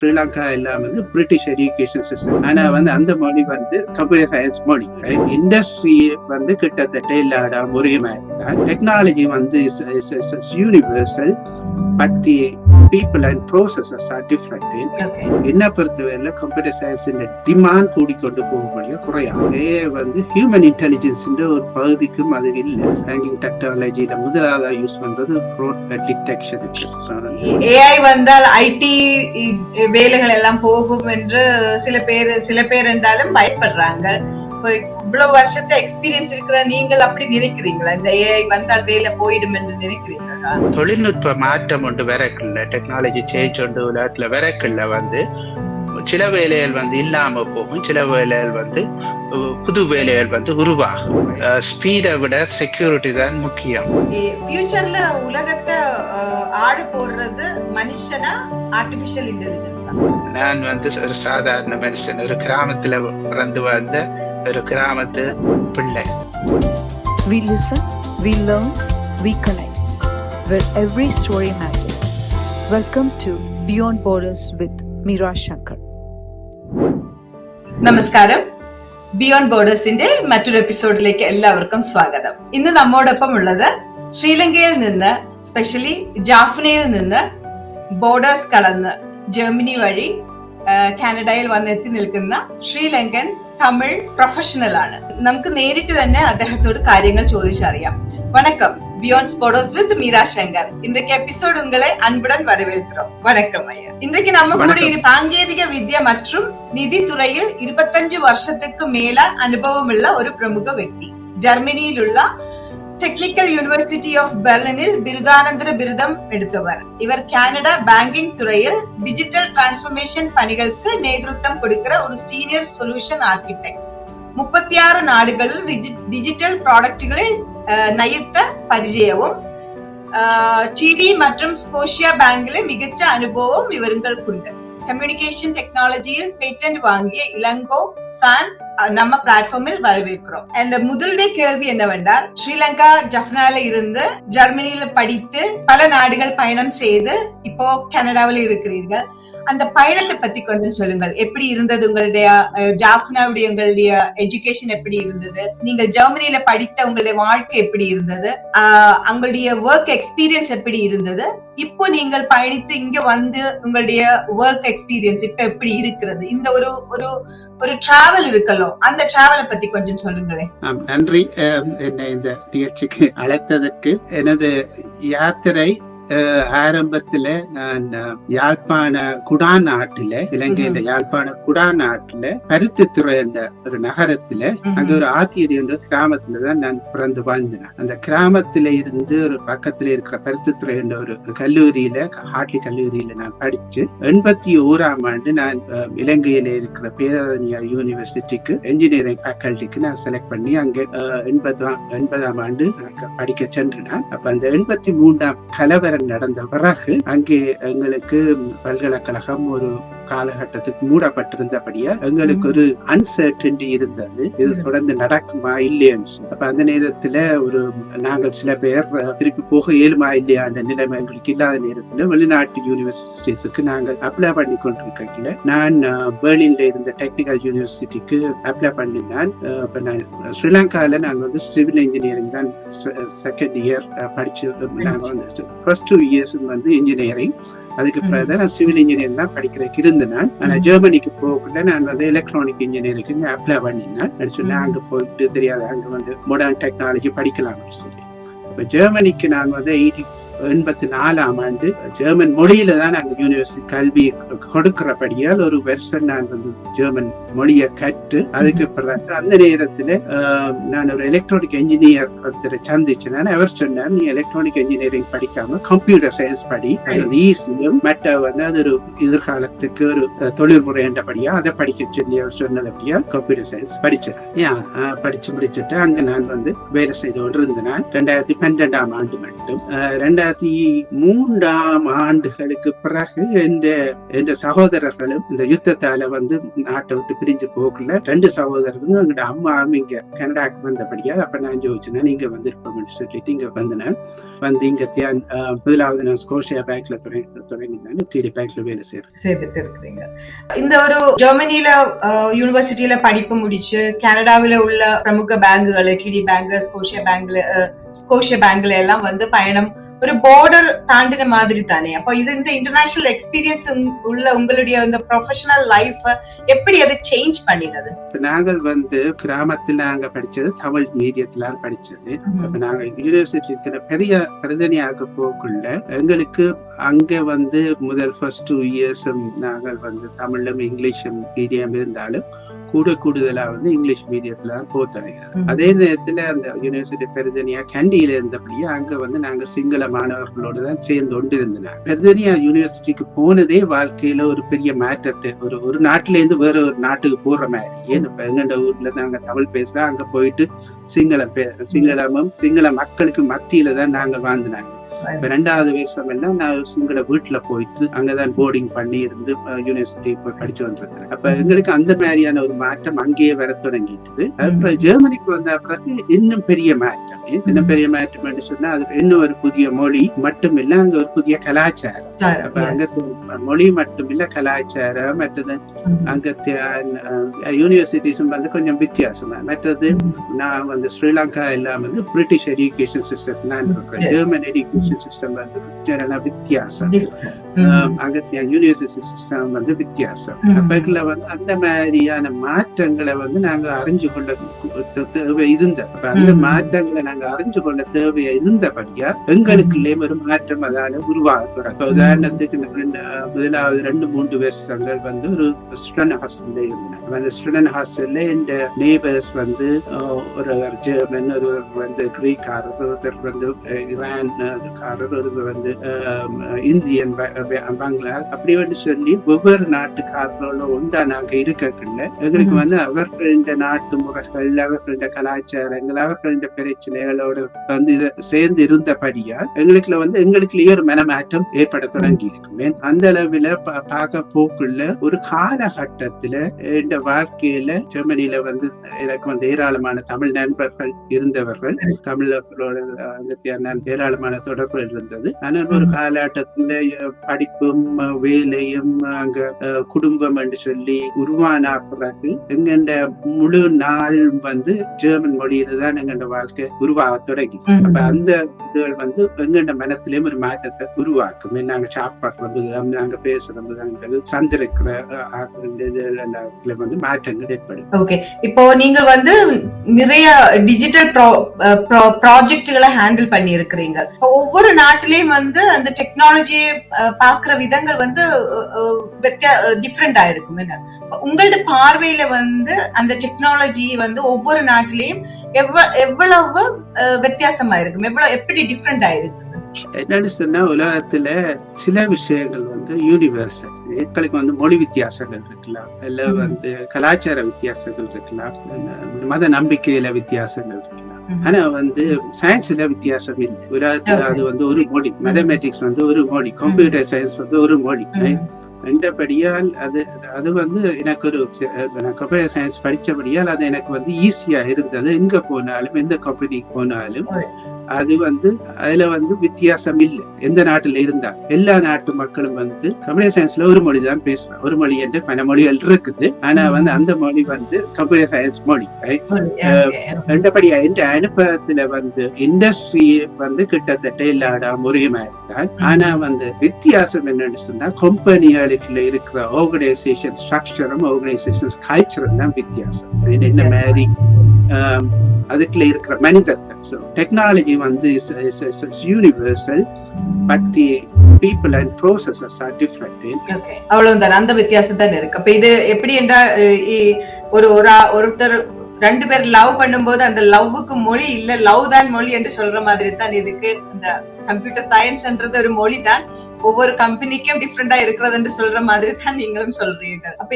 ஸ்ரீலங்கா எல்லாம் வந்து British education system. ஆனா வந்து அந்த மொழி வந்து கம்ப்யூட்டர் சயின்ஸ் மொழி. இண்டஸ்ட்ரி வந்து கிட்டத்தட்ட எல்லா இடம் ஒரே மாதிரி தான். டெக்னாலஜி வந்து universal, but the people and processes are different. என்ன பொறுத்தவரையில கம்ப்யூட்டர் சயின்ஸ் டிமாண்ட் கூடிக்கொண்டு போக முடியும் குறையாதே வந்து ஹியூமன் இன்டெலிஜென்ஸ் ஒரு பகுதிக்கும் அது இல்லை. பேங்கிங் டெக்னாலஜியில முதலாவது யூஸ் பண்றது டிடெக்ஷன். ஏஐ வந்தால் ஐடி வேலைகள் எல்லாம் போகும் என்று சில பேர் என்றாலும் பயப்படுறாங்க. இவ்வளவு வருஷத்தை எக்ஸ்பீரியன்ஸ் இருக்கிற நீங்கள் அப்படி நினைக்கிறீங்களா? இந்த ஏஐ வந்தால் வேலை போயிடும் என்று நினைக்கிறீங்களா? தொழில்நுட்ப மாற்றம் ஒன்று வரக்குள்ள, டெக்னாலஜி சேஞ்ச் ஒன்று உலகத்துல வரக்குள்ள வந்து சில வேலைகள் வந்து இல்லாம போகும், சில வேலைகள் வந்து புது வேலைகள் வந்து உருவாகும். ஸ்பீடை விட செக்யூரிட்டி தான் முக்கியம். ஃபியூச்சர்ல உலகத்தை ஆடு போடுறது மனுஷனா ஆர்டிபிஷியல் இன்டெலிஜென்ஸா? நான் வந்து ஒரு சாதாரண மனுஷன், ஒரு கிராமத்துல பிறந்து வந்த ஒரு கிராமத்து பிள்ளை. We listen, we learn, we connect, where every story matters. Welcome to Beyond Borders with Meera Shankar. നമസ്കാരം. ബിയോണ്ട് ബോർഡേഴ്സിന്റെ മറ്റൊരു എപ്പിസോഡിലേക്ക് എല്ലാവർക്കും സ്വാഗതം. ഇന്ന് നമ്മോടൊപ്പം ഉള്ളത് ശ്രീലങ്കയിൽ നിന്ന്, സ്പെഷ്യലി ജാഫ്നയിൽ നിന്ന് ബോർഡേഴ്സ് കടന്ന് ജർമ്മനി വഴി കാനഡയിൽ വന്നെത്തി നിൽക്കുന്ന ശ്രീലങ്കൻ തമിഴ് പ്രൊഫഷണൽ ആണ്. നമുക്ക് നേരിട്ട് തന്നെ അദ്ദേഹത്തോട് കാര്യങ്ങൾ ചോദിച്ചറിയാം. வணக்கம். Beyond Porter's with Meera Shankar. இன்றைக்கு எபிசோட் உங்களை அன்புடன் வரவேற்கிறோம். வணக்கம் ஐயா. இன்றைக்கு நம்ம கூட சாங்கேதிக வித்யா மற்றும் நிதித்துறையில் 25 வருஷத்துக்கு மேல அனுபவமுள்ள ஒரு பிரமுக വ്യക്തി. ஜெர்மனியிலுள்ள டெக்னிக்கல் யூனிவர்சிட்டி ஆஃப் பெர்லினில் பிருதானந்தர பிருதம் எடுத்தவர். இவர் கனடா பேங்கிங் துறையில் டிஜிட்டல் டிரான்ஸ்ஃபர்மேஷன் பணிகளுக்கு நேതൃത്വം கொடுக்கிற ஒரு சீனியர் சொல்யூஷன் ஆர்கிடெக்ட். 36 നാടുകളിൽ ഡിജിറ്റൽ പ്രോഡക്റ്റുകളിൽ നയിത്ത പരിചയവും ടിഡി மற்றும் ஸ்கோஷியா பேங்கிലെ மிகச்ச அனுபவம் இவர்களுக்குண்டு. கம்யூனிகேஷன் டெக்னாலஜியில் பேட்டன்ட் வாங்கிய இளங்கோ சான் நம்ம பிளாட்ஃபார்மில் வரவேற்கிறோம். அண்ட் முதலுடைய கேள்வி என்னவென்றால், ஸ்ரீலங்கா ஜஃப்னால இருந்து ஜெர்மனியில படித்து பல நாடுகள் பயணம் செய்து இப்போ கனடாவில் இருக்கிறீர்கள். அந்த பயணத்தை பத்தி கொஞ்சம் சொல்லுங்கள். எப்படி இருந்தது உங்களுடைய ஜாஃப்னாவுடைய உங்களுடைய எஜுகேஷன் எப்படி இருந்தது? நீங்கள் ஜெர்மனியில படித்த உங்களுடைய வாழ்க்கை எப்படி இருந்தது? உங்களுடைய ஒர்க் எக்ஸ்பீரியன்ஸ் எப்படி இருந்தது? இப்போ நீங்கள் பயணித்து இங்க வந்து உங்களுடைய ஒர்க் எக்ஸ்பீரியன்ஸ் இப்ப எப்படி இருக்கிறது? இந்த ஒரு டிராவல் இருக்கല്ലോ, அந்த டிராவலை பத்தி கொஞ்சம் சொல்லுங்களேன். நன்றி என்னை இந்த நிகழ்ச்சிக்கு அழைத்ததற்கு. எனது யாத்திரை ஆரம்பத்துல நான் யாழ்ப்பாண குடாநாட்டுல, இலங்கையில யாழ்ப்பாண குடாநாட்டுல பருத்தித்துறை என்ற ஒரு நகரத்துல, அங்க ஒரு ஆத்தியடி என்ற கிராமத்துலதான் நான் பிறந்து வாழ்ந்தேன். அந்த கிராமத்துல இருந்து ஒரு பக்கத்துல இருக்கிற பருத்தித்துறை என்ற ஒரு கல்லூரியில, ஹார்ட்லி கல்லூரியில நான் படிச்சு 81ஆம் ஆண்டு நான் இலங்கையில இருக்கிற பேராதனியா யூனிவர்சிட்டிக்கு என்ஜினியரிங் ஃபேக்கல்டிக்கு நான் செலக்ட் பண்ணி அங்க 80ஆம் ஆண்டு படிக்க சென்றேன். அப்ப அந்த 83ஆம் கலவரம் நடந்த பிறகு அங்கே எங்களுக்கு பல்கலைக்கழகம் ஒரு காலகட்டத்துக்கு மூடப்பட்டிருந்தபடியா எங்களுக்கு ஒரு அன்சர்டனிட்டி இருந்தது, இது தொடர்ந்து நடக்குமா இல்லையான்னு. அப்ப அந்த நேரத்துல நாங்கள் சில பேர் திருப்பி போக இயலுமா இல்லையா அந்த நிலைமை எங்களுக்கு இல்லாத நேரத்துல வெளிநாட்டு யூனிவர்சிட்டிஸுக்கு நாங்கள் அப்ளை பண்ணி கொண்டிருக்கல. நான் பெர்லின்ல இருந்த டெக்னிக்கல் யூனிவர்சிட்டிக்கு அப்ளை பண்ணினேன். இப்ப நான் ஸ்ரீலங்கால நான் வந்து சிவில் இன்ஜினியரிங் தான் செகண்ட் இயர் படிச்சு, நாங்க வந்து ஃபர்ஸ்ட் 2 years வந்து இன்ஜினியரிங், அதுக்கு பிறகு நான் சிவில் இன்ஜினியரிங் தான் படிக்கிறதுக்கு இருந்தேன். ஆனா ஜெர்மனிக்கு போகக்குள்ள நான் வந்து எலக்ட்ரானிக் இன்ஜினியரிங்க்கு அப்ளை பண்ணினேன். சொன்னேன் அங்க போயிட்டு தெரியாது, அங்க வந்து மாடர்ன் டெக்னாலஜி படிக்கலாம்னு சொல்லி. இப்ப ஜெர்மனிக்கு நான் வந்து 84ஆம் ஆண்டு ஜெர்மன் மொழியில தான் நாங்கள் யூனிவர்சிட்டி கல்வி கொடுக்கிறபடியால் ஒரு வருஷம் நான் வந்து ஜெர்மன் மொழியை கற்று, அதுக்கு பிறகு அந்த நேரத்துல நான் ஒரு எலக்ட்ரானிக் இன்ஜினியர் ஒருத்தரை சந்திச்சேன். அவர் சொன்னார், நீ எலக்ட்ரானிக் இன்ஜினியரிங் படிக்காம கம்ப்யூட்டர் சயின்ஸ் படி, அது ஈஸியும் மற்ற வந்து அது ஒரு எதிர்காலத்துக்கு ஒரு தொழில்முறை என்றபடியா அதை படிக்க சொல்லி அவர் சொன்னதபடியா கம்ப்யூட்டர் சயின்ஸ் படிச்சேன். படிச்சு முடிச்சுட்டு அங்க நான் வந்து வேலை செய்து கொண்டு இருந்தேன். 2012ஆம் ஆண்டு மட்டும். 2003 பிறகு என்ற சகோதரர்களும் இந்த யுத்தத்தால நாட்டை விட்டு பிரிஞ்சு போகல. 2 சகோதரர்களும் எங்களோட அம்மா இங்க கனடாக்கு வந்தபடியா அப்ப நான் யோசிச்சேன் நீங்க வந்திருப்போம்னு சொல்லிட்டு இங்க வந்தேன். இங்க முதலாவது நான் ஸ்கோஷியா பேங்க்ல தொடங்கினேன். டிடி பேங்க்ல வேலை செய்துட்டு இருக்கிறீங்க. இந்த ஒரு ஜெர்மனில யூனிவர்சிட்டியில படிப்பு முடிச்சு கனடாவில உள்ள பிரமுக பேங்குகள் டிடி பேங்க், ஸ்கோஷியா பேங்க்ல எல்லாம் பயணம் ஒரு பார்டர் தாண்டின மாதிரி தானே. அப்போ இது இந்த இன்டர்நேஷனல் எக்ஸ்பீரியன்ஸ் உள்ள உங்களுடைய இந்த ப்ரொஃபஷனல் லைஃப் எப்படி அதை சேஞ்ச் பண்ணினது? நாங்கள் கிராமத்துல நாங்க படிச்சது தமிழ் மீடியத்துல படிச்சது. அப்ப நாங்க யூனிவர்சிட்டி பெரிய பிரதிநிதியாக போக்குள்ள எங்களுக்கு அங்க முதல் ஃபர்ஸ்ட் 2 இயர்ஸ் நாங்கள் தமிழும் இங்கிலீஷும் மீடியம் இருந்தாலும் கூடுதலா இங்கிலீஷ் மீடியத்துல போத்தடைகிறது. அதே நேரத்துல அந்த யூனிவர்சிட்டி பெருதனியா கண்டியில இருந்தபடியே அங்க நாங்க சிங்கள மாணவர்களோட தான் சேர்ந்து கொண்டு இருந்தோம். பெருதனியா யூனிவர்சிட்டிக்கு போனதே வாழ்க்கையில ஒரு பெரிய மாற்றத்தை, ஒரு நாட்டுல இருந்து வேற ஒரு நாட்டுக்கு போற மாதிரி. ஏன் இப்ப எங்கண்ட ஊர்ல நாங்க தமிழ் பேசுறோம், அங்க போயிட்டு சிங்கள மக்களுக்கு மத்தியில தான் நாங்க வாழ்ந்தாங்க. 2வது வருஷம் எல்லாம் நான் சிங்கள வீட்டுல போயிட்டு அங்கதான் போர்டிங் பண்ணி இருந்து யூனிவர்சிட்டி படிச்சு வந்துருந்தேன். அப்ப எங்களுக்கு அந்த மாதிரியான ஒரு மாற்றம் அங்கேயே வர தொடங்கிட்டு, அப்புறம் ஜெர்மனிக்கு வந்த பிறகு இன்னும் பெரிய மாற்றம். இன்னும் பெரிய மாற்றம் சொன்னா அது இன்னும் ஒரு புதிய மொழி மட்டும் இல்ல, அங்க ஒரு புதிய கலாச்சாரம். அப்ப அங்க மொழி மட்டும் இல்ல, கலாச்சாரம் மற்றது அங்க யூனிவர்சிட்டிஸும் கொஞ்சம் வித்தியாசமா. மற்றது நான் ஸ்ரீலங்கா எல்லாம் பிரிட்டிஷ் எஜுகேஷன் சிஸ்டம் நான் இருக்கிறேன். ஜெர்மன் எஜுகேஷன் சிஸ்டம் வித்தியாசம். அங்க யூனிவர்சிட்டி சிஸ்டம் வித்தியாசம். அப்ப அந்த மாதிரியான மாற்றங்களை நாங்க அறிஞ்சு கொள்ள தேவை இருந்த. அந்த மாற்றங்களை நாங்க அறிஞ்சு கொள்ள தேவையா இருந்தபடியா எங்களுக்குள்ளே ஒரு மாற்றம் அதால உருவாக. உதாரணத்துக்கு முதலாவது 2-3 வருஷங்கள் ஒரு ஸ்டூடெண்ட் ஹாஸ்டல்ல இருந்தேன். அந்த ஸ்டூடெண்ட் ஹாஸ்டல்ல இந்த நேபர்ஸ் ஒரு ஜெர்மன், ஒரு கிரீக்காரர், ஒருத்தர் இரான் காரர், ஒருத்தர் இந்தியன், பங்களா, அப்படி சொல்லி ஒவ்வொரு நாட்டுக்காரர்களோட ஒன்றா நாங்க இருக்கக்குள்ள எங்களுக்கு அவர்கள் இந்த நாட்டு முறைகள், அவர்கள கலாச்சாரங்கள், அவர்கள பிரச்சனைகளோட சேர்ந்து இருந்தபடியா எங்களுக்குள்ளேயே ஒரு மனமாற்றம் ஏற்பட தொடங்கி இருக்குமே. அந்த அளவுல பார்க்க போக்குள்ள ஒரு காலகட்டத்துல இந்த வாழ்க்கையில ஜெர்மனியில எனக்கு ஏராளமான தமிழ் நண்பர்கள் இருந்தவர்கள், தமிழர்களோட ஏராளமான தொடர்புகள் இருந்தது. ஆனால் ஒரு காலகட்டத்துல படிப்பும் வேலையும் அங்க குடும்பம் என்று சொல்லி உருவான பிறகு எங்கண்ட முழு நாள் ஜெர்மன் மொழியில தான் எங்கண்ட வாழ்க்கை உருவாக தொடங்கி. அப்ப அந்த இதுகள் எங்கண்ட மனத்திலேயும் ஒரு மாற்றத்தை உருவாக்கும். நாங்க சாப்பாடு நாங்க பேசுறது சந்திருக்கிற மாற்றங்கள் ஏற்படும். ஓகே, இப்போ நீங்க நிறைய டிஜிட்டல் ப்ராஜெக்ட்களை ஹேண்டில் பண்ணி இருக்கிறீங்க. ஒவ்வொரு நாட்டிலேயும் அந்த டெக்னாலஜியை பாக்குற விதங்கள் டிஃப்ரெண்டா இருக்கும். உங்களோட பார்வையில அந்த டெக்னாலஜி ஒவ்வொரு நாட்டிலேயும் எவ்வளவு வித்தியாசமா இருக்கும், எப்படி டிஃப்ரெண்டா இருக்கு? என்னன்னு சொன்னா உலகத்துல சில விஷயங்கள் யூனிவர்சல். எங்களுக்கு மொழி வித்தியாசங்கள் இருக்கலாம், இல்ல கலாச்சார வித்தியாசங்கள் இருக்கலாம், மத நம்பிக்கையில வித்தியாசங்கள் இருக்கலாம். ஆனா சயின்ஸ்ல வித்தியாசம் இல்லை. உலகத்துல அது ஒரு மொழி. மேத்தமேட்டிக்ஸ் ஒரு மொழி, கம்ப்யூட்டர் சயின்ஸ் ஒரு மொழி. என்றபடியால் அது எனக்கு ஒரு கம்ப்யூட்டர் சயின்ஸ் படிச்சபடியால் அது எனக்கு ஈஸியா இருந்தது. எங்க போனாலும் எந்த கம்பெனிக்கு போனாலும் அது அதுல வித்தியாசம் இல்லை. எந்த நாட்டுல இருந்தா எல்லா நாட்டு மக்களும் கம்ப்யூட்டர் சயின்ஸ்ல ஒரு மொழி தான் பேசுறாங்க. ஒரு மொழி என்று பல மொழிகள் இருக்குது. ஆனா அந்த மொழி கம்ப்யூட்டர் சயின்ஸ் மொழி. ரெண்டபடியா என்ற அனுபவத்துல இண்டஸ்ட்ரி கிட்டத்தட்ட எல்லா ஒரே மாதிரி தான். ஆனா வித்தியாசம் என்னன்னு சொன்னா கம்பெனிகளுக்குள்ள இருக்கிற ஆர்கனைசேஷன் ஸ்ட்ரக்சரும் ஆர்கனைசேஷன் கல்ச்சரும் தான் வித்தியாசம். என்ன மாதிரி அதுக்குள்ள இருக்கிற மனிதர்கள். Technology is universal, but the people and processes are different. Okay, அவ்வளவுதான், அந்த வித்தியாசம் தான் இருக்கு. அப்ப இது எப்படி என்றா ஒருத்தர் 2 பேர் லவ் பண்ணும்போது அந்த லவ்வுக்கு மொழி இல்ல, லவ் தான் மொழி என்று சொல்ற மாதிரி தான் இதுக்கு இந்த கம்ப்யூட்டர் சயின்ஸ்ன்றது ஒரு மொழி தான். ஒவ்வொரு கம்பெனிக்கும் டிஃப்ரெண்டா இருக்கிறதுன்னு சொல்ற மாதிரி தான் நீங்களும் சொல்றீங்க. அப்ப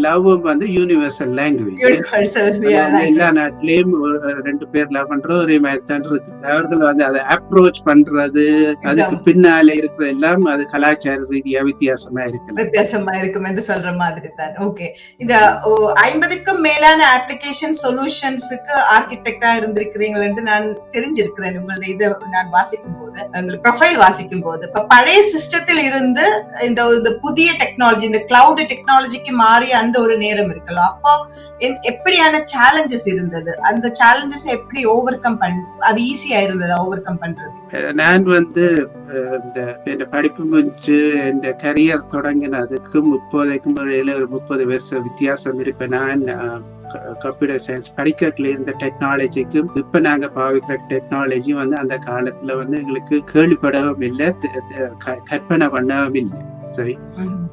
லவ் வந்து யூனிவர்சல் லாங்குவேஜ். எல்லா நாட்டிலயும் 2 பேர் லவ் பண்றது ஒரே மாதிரி தான் இருக்கு. அவர்கள் வந்து அதை அப்ரோச் பண்றது, அதுக்கு பின்னால இருக்கிறது எல்லாம் அது கலாச்சார ரீதியா வித்தியாசமா இருக்கும் என்று சொல்ற மாதிரி தான். ஓகே, இந்த 50க்கும் மேலான அப்ளிகேஷன் சொல்யூஷன்ஸுக்கு ஆர்கிடெக்டா இருந்திருக்கிறீங்க என்று நான் தெரிஞ்சிருக்கிறேன். உங்களுடைய இதை நான் வாசிக்கும் போது, உங்களுக்கு ப்ரொஃபைல் வாசிக்கும் போது, இப்ப பழைய சிஸ்டத்தில் இருந்து இந்த புதிய டெக்னாலஜி, இந்த கிளவுட் டெக்னாலஜிக்கு மாறிய அந்த ஒரு நேரம் இருக்கலாம். அப்போ எப்படியான சேலஞ்சஸ் இருந்தது? அந்த சேலஞ்சஸ் எப்படி ஓவர் கம் அது ஈஸியா இருந்ததா ஓவர் கம் பண்றது? நான் வந்து இந்த படிப்பு முடிச்சு இந்த கரியர் தொடங்கினதுக்கும் இப்போதைக்கும் ஒரு 30 வருஷம் வித்தியாசம் இருப்பேன். நான் கம்ப்யூட்டர் சயின்ஸ் படிக்கல இருந்த டெக்னாலஜிக்கும் இப்ப நாங்க பாவிக்கிற டெக்னாலஜியும் வந்து அந்த காலத்துல வந்து எங்களுக்கு கேள்விப்படவும் இல்லை, கற்பனை பண்ணவும் இல்லை. சரி,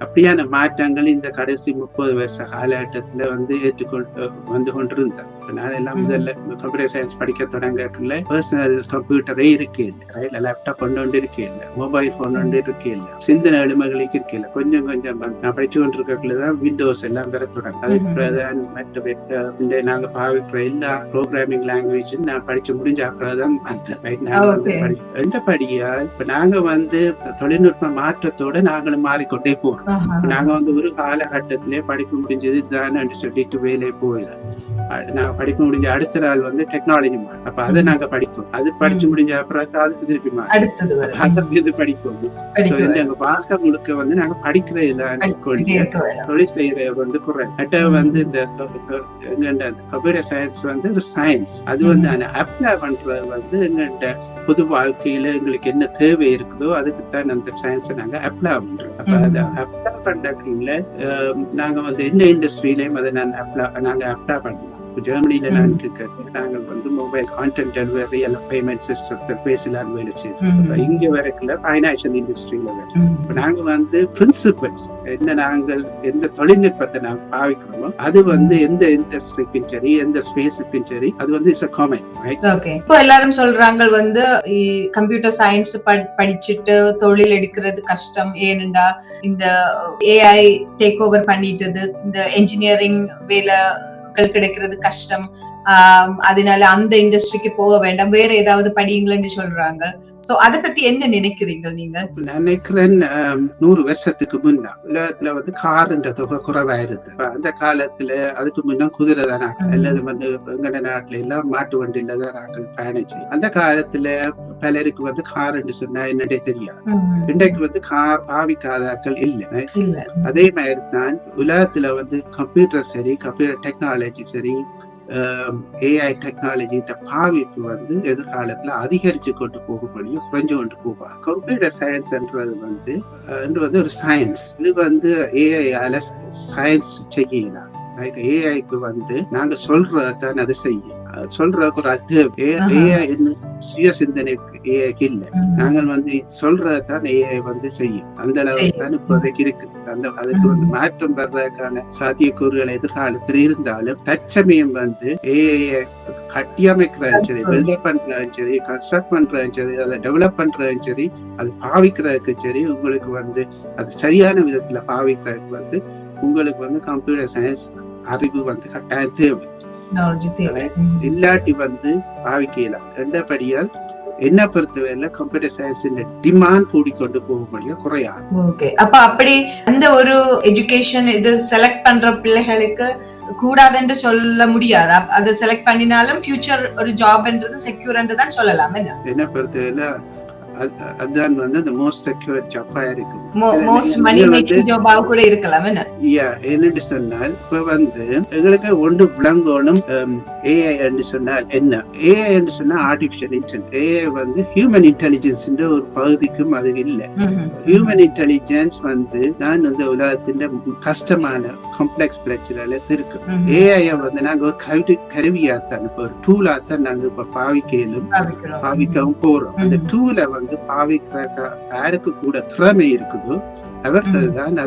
அப்படியான மாற்றங்கள் இந்த கடைசி 30 வருஷ காலகட்டத்துல வந்து ஏற்றுக்கொண்டு வந்து கொண்டிருந்தேன். நான் எல்லாம் முதல்ல கம்ப்யூட்டர் சயின்ஸ் படிக்க தொடங்கக்குள்ள பர்சனல் கம்ப்யூட்டரே இருக்கே இல்லை, லேப்டாப் கொண்டு இருக்கே இல்லை, மொபைல் போன் கொண்டு இருக்கே இல்லை, சிந்தனை எளிமைகளுக்கு இருக்கே இல்லை. கொஞ்சம் கொஞ்சம் நான் படிச்சு கொண்டிருக்கக்குள்ளதான் விண்டோஸ் எல்லாம் பெற தொடங்க. அதுக்கு மற்ற நாங்க பாவிக்கிற எல்லா ப்ரோக்ராமிங் லாங்குவேஜும் நான் படிச்சு முடிஞ்சாக்குறதான் படியா. இப்ப நாங்க வந்து தொழில்நுட்ப மாற்றத்தோட நாங்களும் மாறிக்கொண்டே போறோம். நாங்க வந்து ஒரு காலகட்டத்திலே படிப்பு முடிஞ்சது தான் சொல்லிட்டு வேலையை போயிடலாம். நாங்க படிப்பு முடிஞ்ச அடுத்த நாள் வந்து டெக்னாலஜி மாறும். அப்ப அதை நாங்க படிப்போம். அது படிச்சு முடிஞ்ச அப்புறம் அதுக்கு திருப்பி மாறும் படிப்போம். எங்க வாழ்க்கை முழுக்க வந்து நாங்க படிக்கிறதுல தொழில் செய்யற வந்து குறை வந்து இந்த கம்ப்யூட்டர் சயின்ஸ் வந்து ஒரு சயின்ஸ். அது வந்து அப்ளை பண்றது வந்து எங்கள்கிட்ட பொது வாழ்க்கையில எங்களுக்கு என்ன தேவை இருக்குதோ அதுக்குத்தான் அந்த சயின்ஸை நாங்க அப்ளை பண்றோம். அப்ப அதை அப்ளை பண்றதுல நாங்க வந்து என்ன இண்டஸ்ட்ரியிலையும் அதை நாங்க அப்ளை பண்ணலாம். ஜெர்மனியில நான் இருக்கிறது நாங்கள் வந்து மொபைல் கான்டென்ட் டெலிவரி எல்லாம் பேமெண்ட் சிஸ்டத்தில் பேசலான்னு வேலை செய்யறோம். இங்க வரைக்குல பைனான்சியல் இண்டஸ்ட்ரியில வேலை. நாங்க வந்து பிரின்சிபல்ஸ் என்ன, நாங்கள் எந்த தொழில்நுட்பத்தை நாங்கள் பாவிக்கிறோமோ அது வந்து எந்த இண்டஸ்ட்ரிக்கும் சரி எந்த ஸ்பேஸுக்கும் சரி அது வந்து இட்ஸ் a common, right? இப்போ எல்லாரும் சொல்றாங்க வந்து கம்ப்யூட்டர் சயின்ஸ் படிச்சுட்டு தொழில் எடுக்கிறது கஷ்டம், ஏனென்றா இந்த AI டேக் ஓவர் பண்ணிட்டது, இந்த என்ஜினியரிங் வேலை கிடைக்கிறது கஷ்டம், அதனால அந்த இண்டஸ்ட்ரிக்கு போக வேண்டாம், வேற ஏதாவது படியுங்கள்னு சொல்றாங்க. சோ அத பத்தி என்ன நினைக்கிறீங்க நீங்க? நினைக்கிறேன் 100 வருஷத்துக்கு முன்னா உலகத்துல வந்து கார்ன்ற தொகை குறைவா இருக்கு. அந்த காலத்துல அதுக்கு முன்னா குதிரை தானே அல்லது வந்து எங்கட நாட்டுல எல்லாம் மாட்டு வண்டியில தான் நாங்கள் பயணம் செய்யும். அந்த காலத்துல பலருக்கு வந்து கார்ன்னு சொன்னா என்னடே தெரியாது. இன்றைக்கு வந்து கார் பாவிக்காதாக்கள் இல்லை. அதே மாதிரி தான் உலகத்துல வந்து கம்ப்யூட்டர் சரி, கம்ப்யூட்டர் டெக்னாலஜி சரி, AI டெக்னாலஜி பாவிப்பு வந்து எதிர்காலத்துல அதிகரிச்சு கொண்டு போகக்கூடிய குறைஞ்சு கொண்டு போவாங்க. கம்ப்யூட்டர் சயின்ஸ்ன்றது வந்து ஒரு சயின்ஸ். இது வந்து AI சயின்ஸ் செய்யலாம். ஏஐக்கு வந்து நாங்க சொல்றதான் அதை செய்யும். சொல்றதுக்கு ஒரு அது AI சுய சிந்தனைக்கு ஏஐக்கு இல்லை. நாங்கள் வந்து சொல்றதுதான் ஏஐ வந்து செய்யும். அந்த அளவுக்கு தான் இப்போதைக்கு இருக்கு. அதுக்கு வந்து மாற்றம் வர்றதுக்கான சாத்தியக்கூறுகள் எதிர்காலத்தில் இருந்தாலும் தற்சமயம் வந்து ஏஐ கட்டியமைக்கிறதும் சரி, பில்டப் பண்றதும் சரி, கன்ஸ்ட்ரக்ட் பண்றதும் சரி, அதை டெவலப் பண்றதும் சரி, அது பாவிக்கிறதுக்கும் சரி, உங்களுக்கு வந்து அது சரியான விதத்துல பாவிக்கிறதுக்கு வந்து உங்களுக்கு வந்து கம்ப்யூட்டர் சயின்ஸ் அறிவு வந்து கட்டாயம் தேவை. இல்லாட்டி வந்து பாவிக்கலாம். ரெண்டபடியால் என்ன பொறுத்தவரையில கம்ப்யூட்டர் சயின்ஸ் டிமாண்ட் கூடிக்கொண்டு போகும்படியா குறையாது. அப்ப அப்படி அந்த ஒரு எஜுகேஷன் இது செலக்ட் பண்ற பிள்ளைகளுக்கு கூடாதுன்னு சொல்ல முடியாது. அதை செலக்ட் பண்ணினாலும் ஃபியூச்சர் ஒரு ஜாப்ன்றது செக்யூர்ன்னு தான் சொல்லலாம். என்ன பொறுத்தவரையில அதுதான் வந்து அந்த மோஸ்ட் செக்யூர் ஜாப்பா இருக்கு. மோஸ்ட் மணி மேக்கிங் ஜாபா கூட இருக்கலாம். என்னன்னு சொன்னால் இப்ப வந்து எங்களுக்கு ஒன்று விளங்கணும் ஏஐ என்று சொன்னால் என்ன. ஏஐ என்று சொன்னா ஆர்டிபிஷியல் இன்டெலிஜென்ஸ். ஏஐ வந்து ஹியூமன் இன்டெலிஜென்ஸ் ஒரு பகுதிக்கும் அது இல்லை. ஹியூமன் இன்டெலிஜென்ஸ் வந்து நான் வந்து உலகத்தின் கஷ்டமான காம்ப்ளெக்ஸ் பிரச்சனைல இருக்கு. ஏஐ வந்து நாங்க ஒரு கருவியாத்தான், இப்ப ஒரு டூலாத்தான் நாங்க இப்ப பாவிக்கவும் போறோம். அந்த டூலை வந்து பாவிக்கிற யாருக்கு கூட திறமை இருக்குதோ அவர்கள் தான்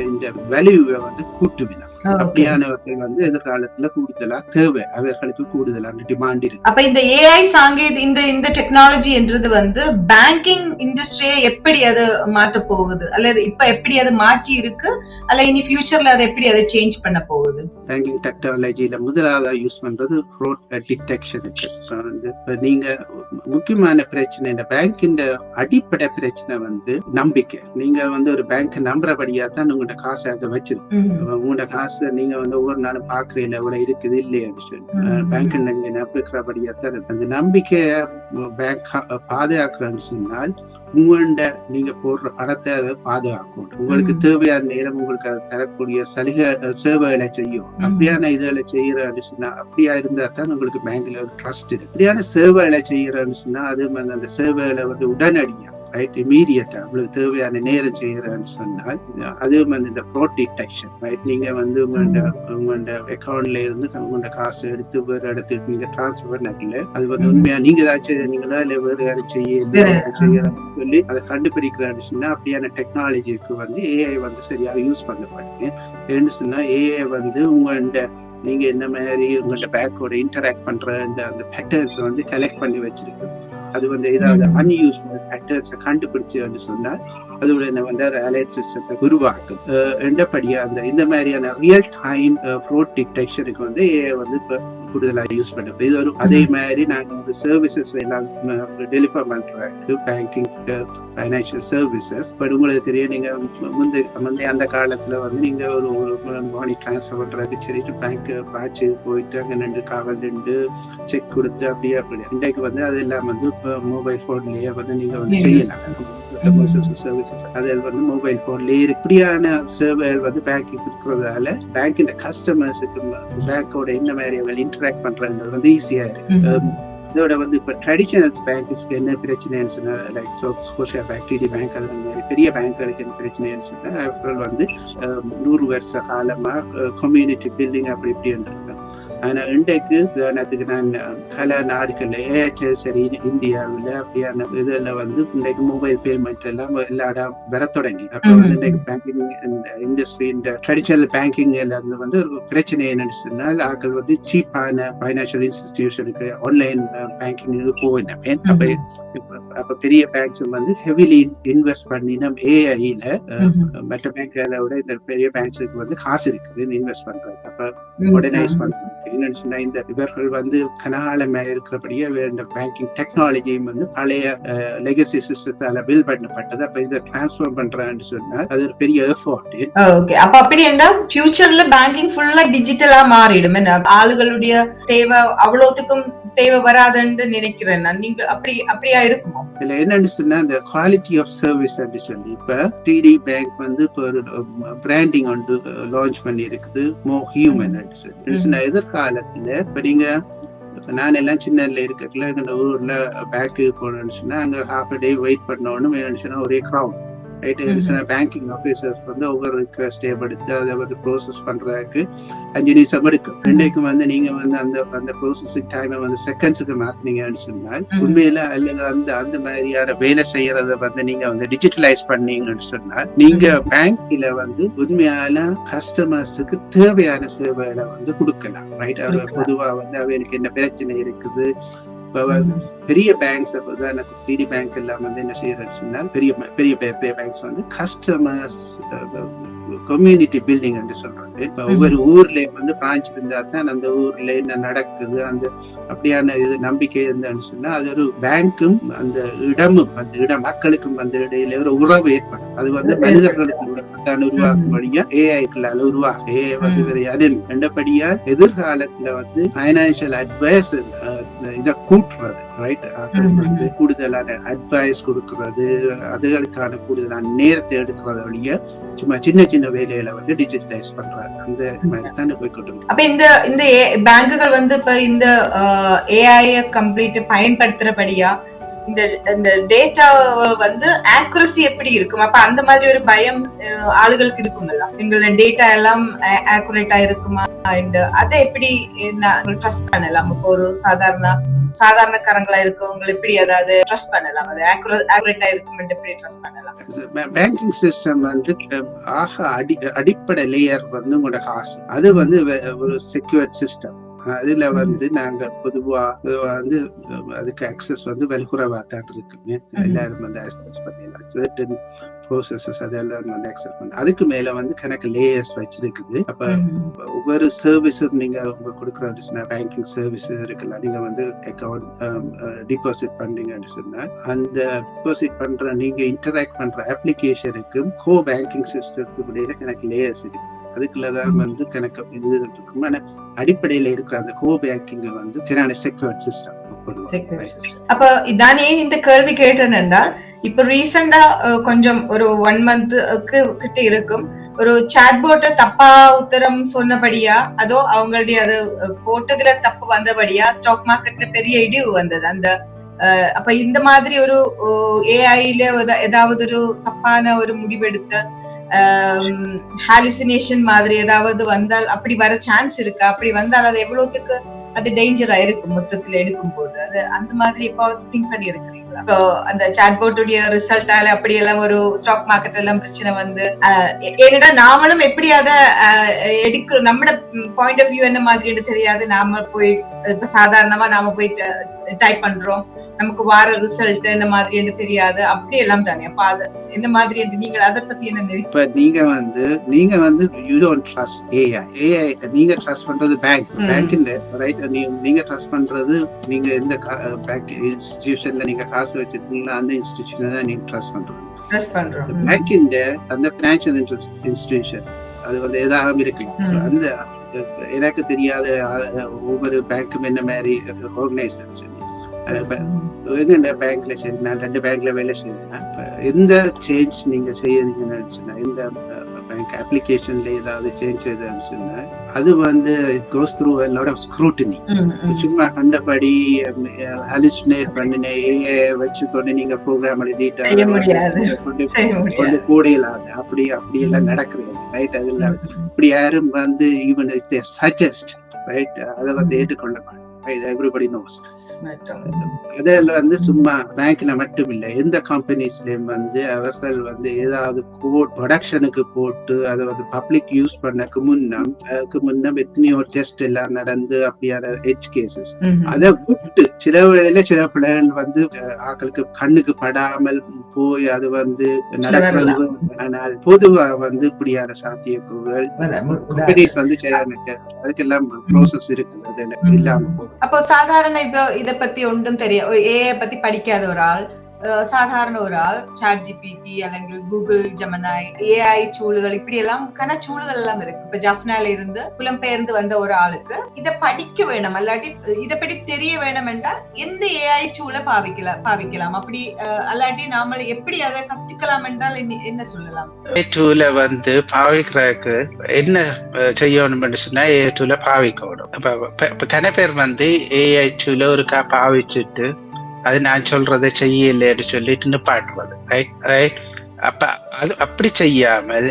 இந்த வேல்யூவை வந்து கூட்டுவினார். அப்படியானவர்கள் வந்து எதிர்காலத்துல கூடுதலா தேவை, அவர்களுக்கு கூடுதலான டிமாண்ட் இருக்கு. அப்ப இந்த ஏஐ இந்த டெக்னாலஜி என்றது வந்து பேங்கிங் இண்டஸ்ட்ரியை எப்படி அது மாற்ற போகுது, அல்லது இப்ப எப்படி அது மாற்றி இருக்கு, அல்ல இனி ஃபியூச்சர்ல அதை எப்படி அதை சேஞ்ச் பண்ண போகுது? பேங்கிங் டெக்னாலஜியில முதலாவதா யூஸ் பண்றது ஃப்ராட் டிடெக்ஷனுக்கு. நீங்க முக்கியமான பிரச்சனை, இந்த பேங்கின் அடிப்படை பிரச்சனை வந்து நம்பிக்கை. நீங்க வந்து ஒரு பேங்க் நம்புறபடியா தான் உங்களோட காசை அங்க வச்சிருக்கோம். உங்களோட காசை நீங்க வந்து ஒவ்வொரு நாளும் பாக்குறீங்க இவ்வளவு இருக்குது இல்லையா பேங்க் நீங்க நம்பிக்கிறபடியா தான். அந்த நம்பிக்கைய பேங்க் பாதுகாக்கிறன்னு சொன்னால் உங்கள்ட நீங்க போடுற பணத்தை அதை பாதுகாக்கும். உங்களுக்கு தேவையான நேரம் உங்களுக்கு அதை தரக்கூடிய சேவைகளை செய்யும். அப்படியான இதுகளை செய்யறன்னு சொன்னா, அப்படியா இருந்தா தான் உங்களுக்கு பேங்க்ல ஒரு ட்ரஸ்ட் இருக்கு. அப்படியான சேவைகளை செய்யறன்னு சொன்னா அது அந்த சேவைகளை வந்து உடனடியா ரைட் இமீடியட்டா உங்களுக்கு தேவையான நேரம் செய்யறன்னு சொன்னால் அதுவும் வந்து இந்த ஃப்ராட் டிடெக்ஷன் ரைட். நீங்க வந்து உங்களோட அக்கௌண்ட்ல இருந்து உங்களோட காசு எடுத்து வேற இடத்துக்கு நீங்க டிரான்ஸ்பர் பண்ணல, அது வந்து உண்மையா நீங்க ஏதாச்சும் நீங்களா இல்ல வேறு யாரும் செய்யறன்னு சொல்லி அதை கண்டுபிடிக்கிறான்னு சொன்னா அப்படியான டெக்னாலஜிக்கு வந்து ஏஐ வந்து சரியாக யூஸ் பண்ணப்படுது. ஏன்னு சொன்னா ஏஐ வந்து உங்களோட நீங்க என்ன மாதிரி உங்களோட பேங்கோட இன்டராக்ட் பண்ற அந்த பேட்டர்ன்ஸ் வந்து கலெக்ட் பண்ணி வச்சிருக்கு. அது வந்து ஏதாவது அன்யூஸ்ஃபுல் பேட்டர்ன்ஸை கண்டுபிடிச்சு வந்து சொன்னால் அதோட வந்து அலர்ட் சிஸ்டத்தை உருவாக்கும். என்றபடியா இந்த மாதிரியான ரியல் டைம் ஃப்ராட் டிடெக்ஷனுக்கு வந்து ஏஐ வந்து இப்ப கூடுதலாக யூஸ் பண்ணுறது. இது ஒரு அதே மாதிரி நாங்கள் சர்வீசஸ் எல்லாம் டெலிவர் பண்றதுக்கு பேங்கிங் ஃபைனான்சியல் சர்வீசஸ். பட் உங்களுக்கு தெரியும், நீங்க முந்தைய அந்த காலத்துல வந்து நீங்க ஒரு மணி டிரான்ஸ்ஃபர் பண்றதுக்கு சரிட்டு பேங்க் பாய்ச்சி போயிட்டு அங்க நின்று காவல் நின்று செக் கொடுத்து அப்படியே இன்றைக்கு வந்து அது எல்லாம் வந்து மொபைல் போன்லயே வந்து நீங்க வந்து செய்யலாம். அதில் வந்து மொபைல் போன்லயே இப்படியான சேவைகள் வந்து பேங்கிங் இருக்கிறதால பேங்கின் கஸ்டமர்ஸுக்கு பேங்கோட என்ன மாதிரி இன்டராக்ட் பண்றது வந்து ஈஸியா இருக்கு. இதோட வந்து இப்ப ட்ரெடிஷனல் பேங்க்ஸ்க்கு என்ன பிரச்சனைன்னு சொன்னா, like Scotia bank, TD bank, அது மாதிரி பெரிய பேங்க்களுக்கு என்ன பிரச்சனைன்னு சொன்னா அவர்கள் வந்து 100 வருஷ காலமா கம்யூனிட்டி பில்டிங் அப்படி இப்படி இருந்திருக்காங்க. ஆனா இன்றைக்கு உதாரணத்துக்கு நான் பல நாடுகள்ல ஏர்டெல் சரி இந்தியாவில் அப்படியான இதுல வந்து இன்றைக்கு மொபைல் பேமெண்ட் எல்லாம் எல்லா இடம் வர தொடங்கி. அப்ப வந்து இன்றைக்கு பேங்கிங் இண்டஸ்ட்ரி இந்த ட்ரெடிஷனல் பேங்கிங் எல்லாம் வந்து ஒரு பிரச்சனை என்னன்னு சொன்னால் ஆக்கள் வந்து சீப்பான பைனான்சியல் இன்ஸ்டிடியூஷனுக்கு ஆன்லைன் பேங்கிங் போயினேன். அப்ப பெரிய பேங்க்ஸ் வந்து ஹெவிலி இன்வெஸ்ட் பண்ணினோம் ஏஐல. மற்ற பேங்க்களை விட இந்த பெரிய பேங்க்ஸுக்கு வந்து காசு இருக்குது இன்வெஸ்ட் பண்றது. அப்ப மாடர்னைஸ் பண்றது என்னன்னு சொன்னா இந்த இவர்கள் வந்து கனகாலமா இருக்கிறபடியே இந்த பேங்கிங் டெக்னாலஜியும் வந்து பழைய லெகசி சிஸ்டத்தால பில்ட் பண்ணப்பட்டது. அப்ப இதை டிரான்ஸ்ஃபார்ம் பண்றான்னு சொன்னா அது ஒரு பெரிய எஃபோர்ட். ஓகே, அப்ப அப்படி என்ன ஃபியூச்சர்ல பேங்கிங் ஃபுல்லா டிஜிட்டலா மாறிடும். ஆளுகளுடைய தேவை அவ்வளவுக்கும் தேவை வராதுன்னு நினைக்கிறேன். நீங்க அப்படியா இருக்குமோ? இல்ல என்னன்னு சொன்னா இந்த குவாலிட்டி ஆஃப் சர்வீஸ் அப்படி சொல்லி இப்ப டிடி பேங்க் வந்து இப்போ ஒரு பிராண்டிங் வந்து லான்ச் பண்ணி இருக்குது, மோர் ஹியூமன் சொல்லி. எதிர்காலத்துல இப்ப நீங்க நான் எல்லாம் சின்னல இருக்கல எங்க ஊர்ல பேங்க்கு போனோம்னு சொன்னா அங்க ஹாஃப் டே வெயிட் பண்ணணும். என்னன்னு சொன்னா ஒரே கிரௌட் பேங்கிங் ஆபீசர்ஸ் வந்து ஒவ்வொரு ரிக்வெஸ்டே எடுத்து அதை வந்து ப்ரோசஸ் பண்றதுக்கு 5 நிமிஷம் எடுக்கும். ரெண்டைக்கும் வந்து நீங்க வந்து அந்த ப்ரோசஸிங் டைமை வந்து செகண்ட்ஸுக்கு மாத்தினீங்கன்னு சொன்னால் உண்மையில அல்லது அந்த மாதிரியான வேலை செய்யறத வந்து நீங்க வந்து டிஜிட்டலைஸ் பண்ணீங்கன்னு சொன்னால் நீங்க பேங்க்ல வந்து உண்மையான கஸ்டமர்ஸுக்கு தேவையான சேவைகளை வந்து கொடுக்கலாம். ரைட், பொதுவா வந்து அவருக்கு என்ன பிரச்சனை இருக்குது. பெரிய பேங்க்ஸ் டிடி பேங்க் எல்லாம் வந்து என்ன செய்யறதுன்னு சொன்னால் பெரிய பெரிய பெரிய பேங்க்ஸ் வந்து கஸ்டமர்ஸ் கம்யூனிட்டி பில்டிங் என்று சொல்றது. இப்ப ஒவ்வொரு ஊர்ல வந்து பிரான்ச் இருந்தா தான் அந்த ஊர்ல என்ன நடக்குது அந்த அப்படியான இது நம்பிக்கை இருந்ததுன்னு சொன்னா அது ஒரு பேங்க்கும் அந்த இடம் மக்களுக்கும் அந்த இடையில ஒரு உறவு ஏற்படும். அது வந்து மனிதர்களுக்கு உருவாக்கும்படியா ஏஐக்களால உருவாகும். ஏஐ வந்து வேற யாரும் ரெண்டபடியா எதிர்காலத்துல வந்து பைனான்சியல் அட்வைஸ் இதை கூட்டுறது. ரைட், வந்து கூடுதலான அட்வைஸ் கொடுக்கறது, அதுகளுக்கான கூடுதலான நேரத்தை எடுக்கிறது வழியா சும்மா சின்ன சின்ன வேலையில வந்து டிஜிட்டலைஸ் பண்றாங்க. அந்த மாதிரி தான் போய்கொண்டு. அப்ப இந்த பேங்குகள் வந்து இப்ப இந்த ஏஐ கம்ப்ளீட் பயன்படுத்துறபடியா இந்த டேட்டா வந்து ஆக்குரசி எப்படி இருக்கும்? அப்ப அந்த மாதிரி ஒரு பயம் ஆளுகளுக்கு இருக்கும்ல, எங்களோட டேட்டா எல்லாம் ஆக்குரேட்டா இருக்குமா, அதை எப்படி ட்ரஸ்ட் பண்ணலாம்? இப்போ ஒரு சாதாரண சாதாரணக்காரங்களா இருக்கவங்க எப்படி அதாவது ட்ரஸ்ட் பண்ணலாம், அது ஆக்குரேட்டா இருக்கும் எப்படி ட்ரஸ்ட் பண்ணலாம்? பேங்கிங் சிஸ்டம் வந்து அடிப்படை லேயர் வந்து உங்களோட காசு, அது வந்து ஒரு செக்யூர்ட் சிஸ்டம். அதுல வந்து நாங்க பொதுவா வந்து அதுக்கு அக்சஸ் வந்து வெல்குறவா தான் இருக்குமே, எல்லாரும் வந்து அக்சஸ் பண்ணிடலாம். சர்டன் ப்ரோசஸஸ் அதெல்லாம் வந்து அக்சஸ் பண்ண, அதுக்கு மேல வந்து கணக்கு லேயர்ஸ் வச்சிருக்குது. அப்ப ஒவ்வொரு சர்வீஸும் நீங்க கொடுக்குற பேங்கிங் சர்வீஸ் இருக்குல்ல, நீங்க வந்து அக்கௌண்ட் டிபாசிட் பண்றீங்கன்னு சொன்னா அந்த டிபாசிட் பண்ற நீங்க இன்டராக்ட் பண்ற அப்ளிகேஷனுக்கும் கோ பேங்கிங் சிஸ்டத்துக்கு இடையில கணக்கு லேயர்ஸ் இருக்கு. அதுக்குள்ளதான் வந்து கணக்கு இது இருக்கும். ஆனா அடிப்படையில இருக்கிற அந்த கோ பேங்கிங் வந்து சின்ன செக்யூர்ட் சிஸ்டம். அப்ப நான் ஏன் இந்த கேள்வி கேட்டேன் என்றால், இப்ப ரீசெண்டா கொஞ்சம் ஒரு 1 மந்த்க்கு கிட்ட இருக்கும் ஒரு சாட்போட்ட தப்பா உத்தரம் சொன்னபடியா, அதோ அவங்களுடைய அது போட்டதுல தப்பு வந்தபடியா ஸ்டாக் மார்க்கெட்ல பெரிய இடிவு வந்தது. அந்த அப்ப இந்த மாதிரி ஒரு ஏஐல ஏதாவது ஒரு தப்பான ஒரு முடிவெடுத்த ஹாலுசினேஷன் மாதிரி ஏதாவது வந்தால் அப்படி வர சான்ஸ் இருக்கா? அப்படி வந்தால் அது எவ்வளவுக்கு அது டேஞ்சரா இருக்கும் மொத்தத்துல எடுக்கும் போது? அது அந்த மாதிரி இப்போ திங்க் பண்ணி இருக்கிறீங்களா? இப்போ அந்த சாட்போட்டுடைய ரிசல்ட்டால அப்படி எல்லாம் ஒரு ஸ்டாக் மார்க்கெட் எல்லாம் பிரச்சனை வந்து, ஏன்னா நாமளும் எப்படி அதை எடுக்கிறோம், நம்மளோட பாயிண்ட் ஆஃப் வியூ என்ன மாதிரி தெரியாது. நாம போய் இப்ப சாதாரணமா நாம போய் டைப் பண்றோம், நமக்கு வார ரிசல்ட் என்ன மாதிரி என்று தெரியாது, அப்படி எல்லாம் தானே. அப்ப அது என்ன மாதிரி என்று நீங்கள் அதை பத்தி என்ன நினைக்கிறீங்க? இப்ப நீங்க வந்து யூ டோன்ட் ட்ரஸ்ட் ஏஐ. நீங்க ட்ரஸ்ட் பண்றது பேங்க்ல ரைட். நீங்க ட்ரஸ்ட் பண்றது நீங்க எந்த பேங்க் இன்ஸ்டிடியூஷன்ல நீங்க காசு வச்சிருக்கீங்களோ அந்த இன்ஸ்டிடியூஷனை தான் நீங்க ட்ரஸ்ட் பண்றோம். பேங்க்ல அந்த பினான்சியல் இன்ஸ்டிடியூஷன் அது வந்து எதாவது இருக்கலாம். அந்த எனக்கு தெரியாத ஒவ்வொரு பேங்க்கும் என்ன மாதிரி ஆர்கனைசேஷன் பேங்க்ல சரி, நான் 2 பேங்க்ல வேலை செய்யறேன். எந்த சேஞ்ச் நீங்க செய்யறீங்கன்னு சொன்னா, இந்த பேங்க் அப்ளிகேஷன்ல ஏதாவது சேஞ்ச் செய்யறதுன்னு சொன்னா அது வந்து it goes through a lot of scrutiny. சும்மா கண்டபடி ஹாலுசினேட் பண்ணின வச்சுக்கொண்டு நீங்க ப்ரோக்ராம் எழுதிட்டு கொண்டு போடலாது. அப்படி எல்லாம் நடக்கிறது ரைட். அதுல இப்படி யாரும் வந்து even if they suggest right, அதை வந்து ஏற்றுக்கொள்ள மாட்டாங்க. Everybody knows. அதில் வந்து சும்மா பேங்க்ல மட்டும் இல்லை, எந்த கம்பெனிஸ்லயும் வந்து அவர்கள் வந்து ஏதாவது கோட் ப்ரொடக்ஷனுக்கு போட்டு அதை வந்து பப்ளிக் யூஸ் பண்ணக்கு முன்னம் எத்தனையோ டெஸ்ட் எல்லாம் நடந்து அப்படியான எட்ஜ் கேசஸ் அதை விட்டு சில வேளையில சில பிள்ளைகள் வந்து ஆக்களுக்கு கண்ணுக்கு படாமல் போய் அது வந்து நடக்கிறது. ஆனால் பொதுவா வந்து இப்படியான சாத்தியக்கூறுகள் கம்பெனிஸ் வந்து அதுக்கெல்லாம் ப்ரோசஸ் இருக்குது இல்லாம. அப்போ சாதாரண இப்போ இதை பத்தி ஒன்றும் தெரியும், ஏஐ பத்தி படிக்காத ஒரு ஆள், சாதாரண ஒரு ஆள் சாட் ஜிபிடி അല്ലെങ്കിൽ கூகுள் ஜெமினாய் ஏஐ சூழல்கள் இப்படி எல்லாம் சூழல்கள் எல்லாம் இருக்கு. இப்ப ஜாஃப்னால இருந்து புலம்பெயர்ந்து வந்த ஒரு ஆளுக்கு இதை படிக்க வேணும் அல்லாட்டி இதை பற்றி தெரிய வேணும் என்றால் எந்த ஏஐ சூழலை பாவிக்கலாம் அப்படி அல்லாட்டி நாம எப்படி அதை கத்துக்கலாம் என்றால் என்ன சொல்லலாம்? ஏஐ வந்து பாவிக்கிறதுக்கு என்ன செய்யணும் சொன்னா ஏஐ பாவிக்கணும். இப்ப கன பேர் வந்து ஏஐ ஒருக்கா பாவிச்சுட்டு அது நான் சொல்றதை செய்யலன்னு சொல்லிட்டு நிப்பாட்டுவது ரைட் ரைட். அப்ப அது அப்படி செய்யாமல்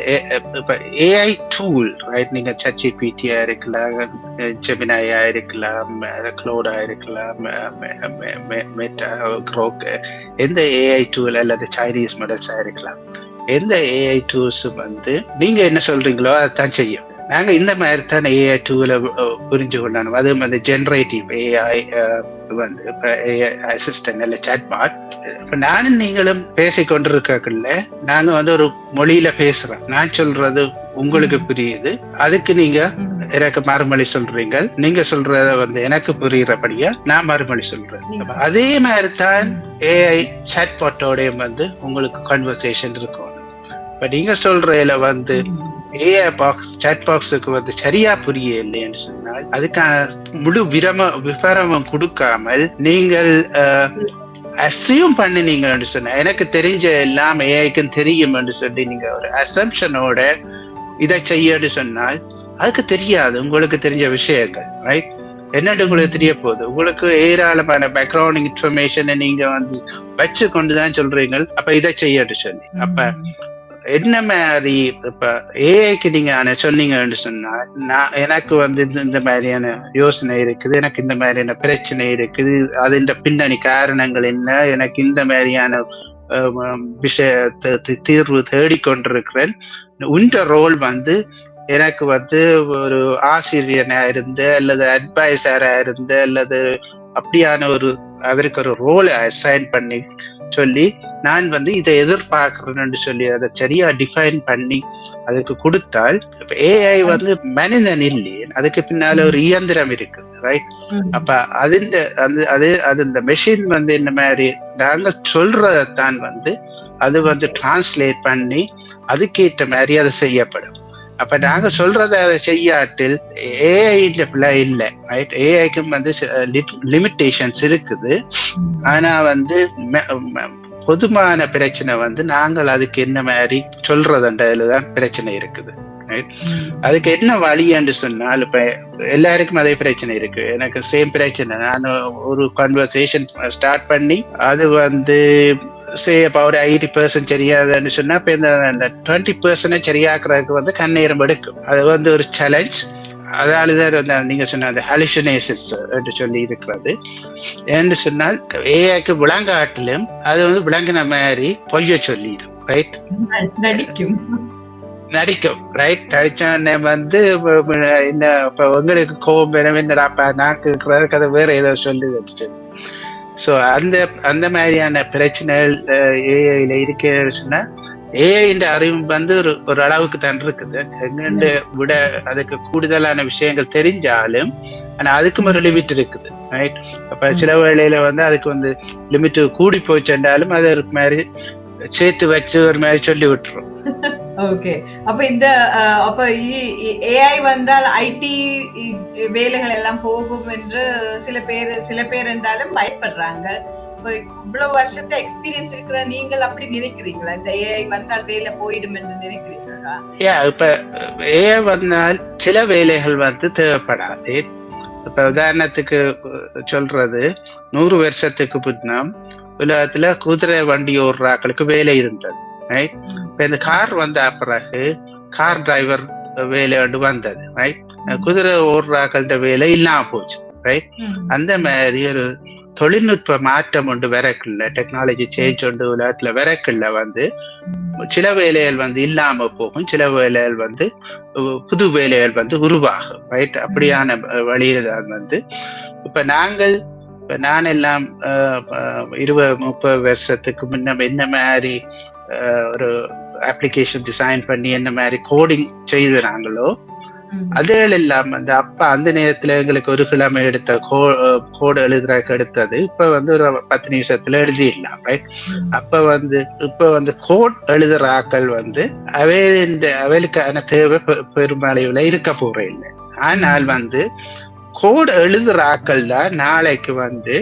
இப்ப ஏஐ டூல் ரைட், நீங்க ChatGPT-ஆ இருக்கலாம், ஜெமினாயா இருக்கலாம், க்ளோடா இருக்கலாம், மெட்டா க்ரோக், எந்த ஏஐ டூல் அல்லது சைனீஸ் மாடல்ஸா இருக்கலாம், எந்த ஏஐ டூல்ஸும் வந்து நீங்க என்ன சொல்றீங்களோ அதான் செய்யும். நாங்க இந்த மாதிரி தான் ஏஐ டூல புரிஞ்சு கொண்டானோம். அதுவும் வந்து ஜெனரேட்டிவ் ஏஐ வந்து ஏஐ அசிஸ்டன்ட் அல்ல சாட்பாட். இப்ப நானும் நீங்களும் பேசிக்கொண்டிருக்கக்குள்ள நாங்க வந்து ஒரு மொழியில பேசுறோம், நான் சொல்றது உங்களுக்கு புரியுது, அதுக்கு நீங்க எனக்கு மறுமொழி சொல்றீங்க, நீங்க சொல்றத வந்து எனக்கு புரியுறபடியா நான் மறுமொழி சொல்றேன். அதே மாதிரி தான் ஏஐ சாட்பாட்டோட வந்து உங்களுக்கு கான்வர்சேஷன் இருக்கும். இப்ப நீங்க சொல்றதுல வந்து ஏஐ சாட் பாக்ஸுக்கு வந்து சரியா புரிய இல்லைன்னு சொன்னால் அதுக்கான முழு விவரமும் கொடுக்காமல் நீங்கள் அசியூம் பண்ணினீங்கன்னு சொன்னா எனக்கு தெரிஞ்ச எல்லாம் ஏஐக்கும் தெரியும் என்று சொல்லி நீங்க ஒரு அசம்ஷனோட இதை செய்யன்னு சொன்னால் அதுக்கு தெரியாது உங்களுக்கு தெரிஞ்ச விஷயங்கள் ரைட். என்னட்டு உங்களுக்கு தெரிய போகுது, உங்களுக்கு ஏராளமான பேக்ரவுண்ட் இன்ஃபர்மேஷனை நீங்க வந்து வச்சு கொண்டுதான் சொல்றீங்க அப்ப இதை செய்யன்னு சொல்லி. அப்ப என்ன மாதிரி இப்ப ஏஐக்கு நீங்க சொன்னீங்கன்னு சொன்னா, எனக்கு வந்து இந்த மாதிரியான யோசனை இருக்குது, எனக்கு இந்த மாதிரியான பிரச்சனை இருக்குது, அதன் பின்னணி காரணங்கள் என்ன, எனக்கு இந்த மாதிரியான விஷயத்தை தீர்வு தேடிக்கொண்டிருக்கிறேன். உண்ட ரோல் வந்து எனக்கு வந்து ஒரு ஆசிரியனா இருந்து அல்லது அட்வைசரா இருந்து அல்லது அப்படியான அவருக்கு ஒரு ரோலை அசைன் பண்ணி சொல்லி நான் வந்து இதை எதிர்பார்க்கிறேன்னு சொல்லி அதை சரியா டிஃபைன் பண்ணி அதுக்கு கொடுத்தால், இப்ப ஏஐ வந்து மனிதன் இல்லையே, அதுக்கு பின்னால ஒரு இயந்திரம் இருக்குது, ரைட்? அப்ப அது இந்த மெஷின் வந்து இந்த மாதிரி நாங்க சொல்றதான் வந்து அது வந்து டிரான்ஸ்லேட் பண்ணி அதுக்கேற்ற மாதிரி அதை செய்யப்படும். அப்ப நாங்க சொல்றத அதை செய்யாட்டில் ஏஐ பிள்ளை இல்லை, ரைட்? ஏஐக்கும் வந்து லிமிட்டேஷன்ஸ் இருக்குது. ஆனா வந்து பொதுவான பிரச்சனை வந்து நாங்கள் அதுக்கு என்ன மாதிரி சொல்றதுன்றதுலதான் பிரச்சனை இருக்குது. அதுக்கு என்ன வழி என்று சொன்னால், இப்ப எல்லாருக்கும் அதே பிரச்சனை இருக்கு, எனக்கு சேம் பிரச்சனை. நான் ஒரு கான்வர்சேஷன் ஸ்டார்ட் பண்ணி அது வந்து ஒரு 80% சரியாதுன்னு சொன்னா இப்ப இந்த 20% சரியாக்குறதுக்கு வந்து கண்ணீரம் எடுக்கும். அது வந்து ஒரு சேலஞ்ச். அதாலதான் நீங்க சொன்ன அந்த ஹாலுசினேஷன்ஸ் என்று சொல்லி இருக்கிறது. என்று சொன்னால் ஏஐக்கு விளங்காட்டிலும் அது வந்து விளங்கின மாதிரி பொய்ய சொல்லிடும், ரைட்? நடிக்கும், ரைட்? நடிச்சோடனே வந்து இந்த இப்ப உங்களுக்கு கோபம் வேணும், என்னடாப்பா நாக்கு இருக்கிறதுக்கு அதை வேற ஏதோ சொல்லி வச்சு. ஸோ அந்த மாதிரியான பிரச்சனைகள் ஏஐல இருக்குன்னு சொன்னா, ஏஐன்ற அறிவு வந்து ஒரு அளவுக்கு தான் இருக்குது. எங்கன்னு விட அதுக்கு கூடுதலான விஷயங்கள் தெரிஞ்சாலும் ஆனா அதுக்கும் ஒரு லிமிட் இருக்குது, ரைட்? அப்ப சில வேளையில வந்து அதுக்கு வந்து லிமிட் கூடி போச்சுட்டாலும் அது ஒரு மாதிரி சேர்த்து வச்சு ஒரு மாதிரி சொல்லி விட்டுரும். ஓகே, அப்ப ஏஐ வந்தால் ஐடி வேலைகள் எல்லாம் போகும் என்று சில பேர் என்றாலும் பயப்படுறாங்க. இவ்வளவு வருஷத்தை எக்ஸ்பீரியன்ஸ் இருக்கிற நீங்கள் அப்படி நினைக்கிறீங்களா? இந்த ஏஐ வந்தால் வேலை போயிடும் என்று நினைக்கிறீங்களா? இப்ப ஏஐ வந்தால் சில வேலைகள் வந்து தேவைப்படாது. இப்ப உதாரணத்துக்கு சொல்றது, 100 வருஷத்துக்கு முன்னம் உலகத்துல குதிரை வண்டி ஓடுறாக்களுக்கு வேலை இருந்தது, ரைட்? இப்ப இந்த கார் வந்த பிறகு கார் டிரைவர் வேலை வந்தது, ரைட்? குதிரை ஓடுறாக்கள்ட வேலை இல்லாம போச்சு, ரைட்? அந்த மாதிரி ஒரு தொழில்நுட்ப மாற்றம் ஒன்று வரக்குள்ள, டெக்னாலஜி சேஞ்ச் ஒன்று உலகத்துல வரக்குள்ள வந்து சில வேலைகள் வந்து இல்லாம போகும், சில வேலைகள் வந்து புது வேலைகள் வந்து உருவாகும், ரைட்? அப்படியான வழியில தான் வந்து இப்ப நான் எல்லாம் 20-30 வருஷத்துக்கு முன்ன என்ன மாதிரி ஒரு அப்ளிகேஷன் டிசைன் பண்ணி என்ன மாதிரி கோடிங் செய்தாங்களோ அதுகள் எல்லாம் வந்து அப்ப அந்த நேரத்துல எங்களுக்கு ஒரு கிழமை எடுத்த கோடு எழுதுறதுக்கு எடுத்தது இப்ப வந்து ஒரு 10 நிமிஷத்துல எழுதிடலாம், ரைட்? இப்ப வந்து கோட் எழுதுற ஆக்கள் வந்து அவைகளுக்கான தேவை பெருமளவுல இருக்க போற இல்லை. ஆனால் வந்து கோடு எழுதுற ஆக்கள் தான் நாளைக்கு வந்து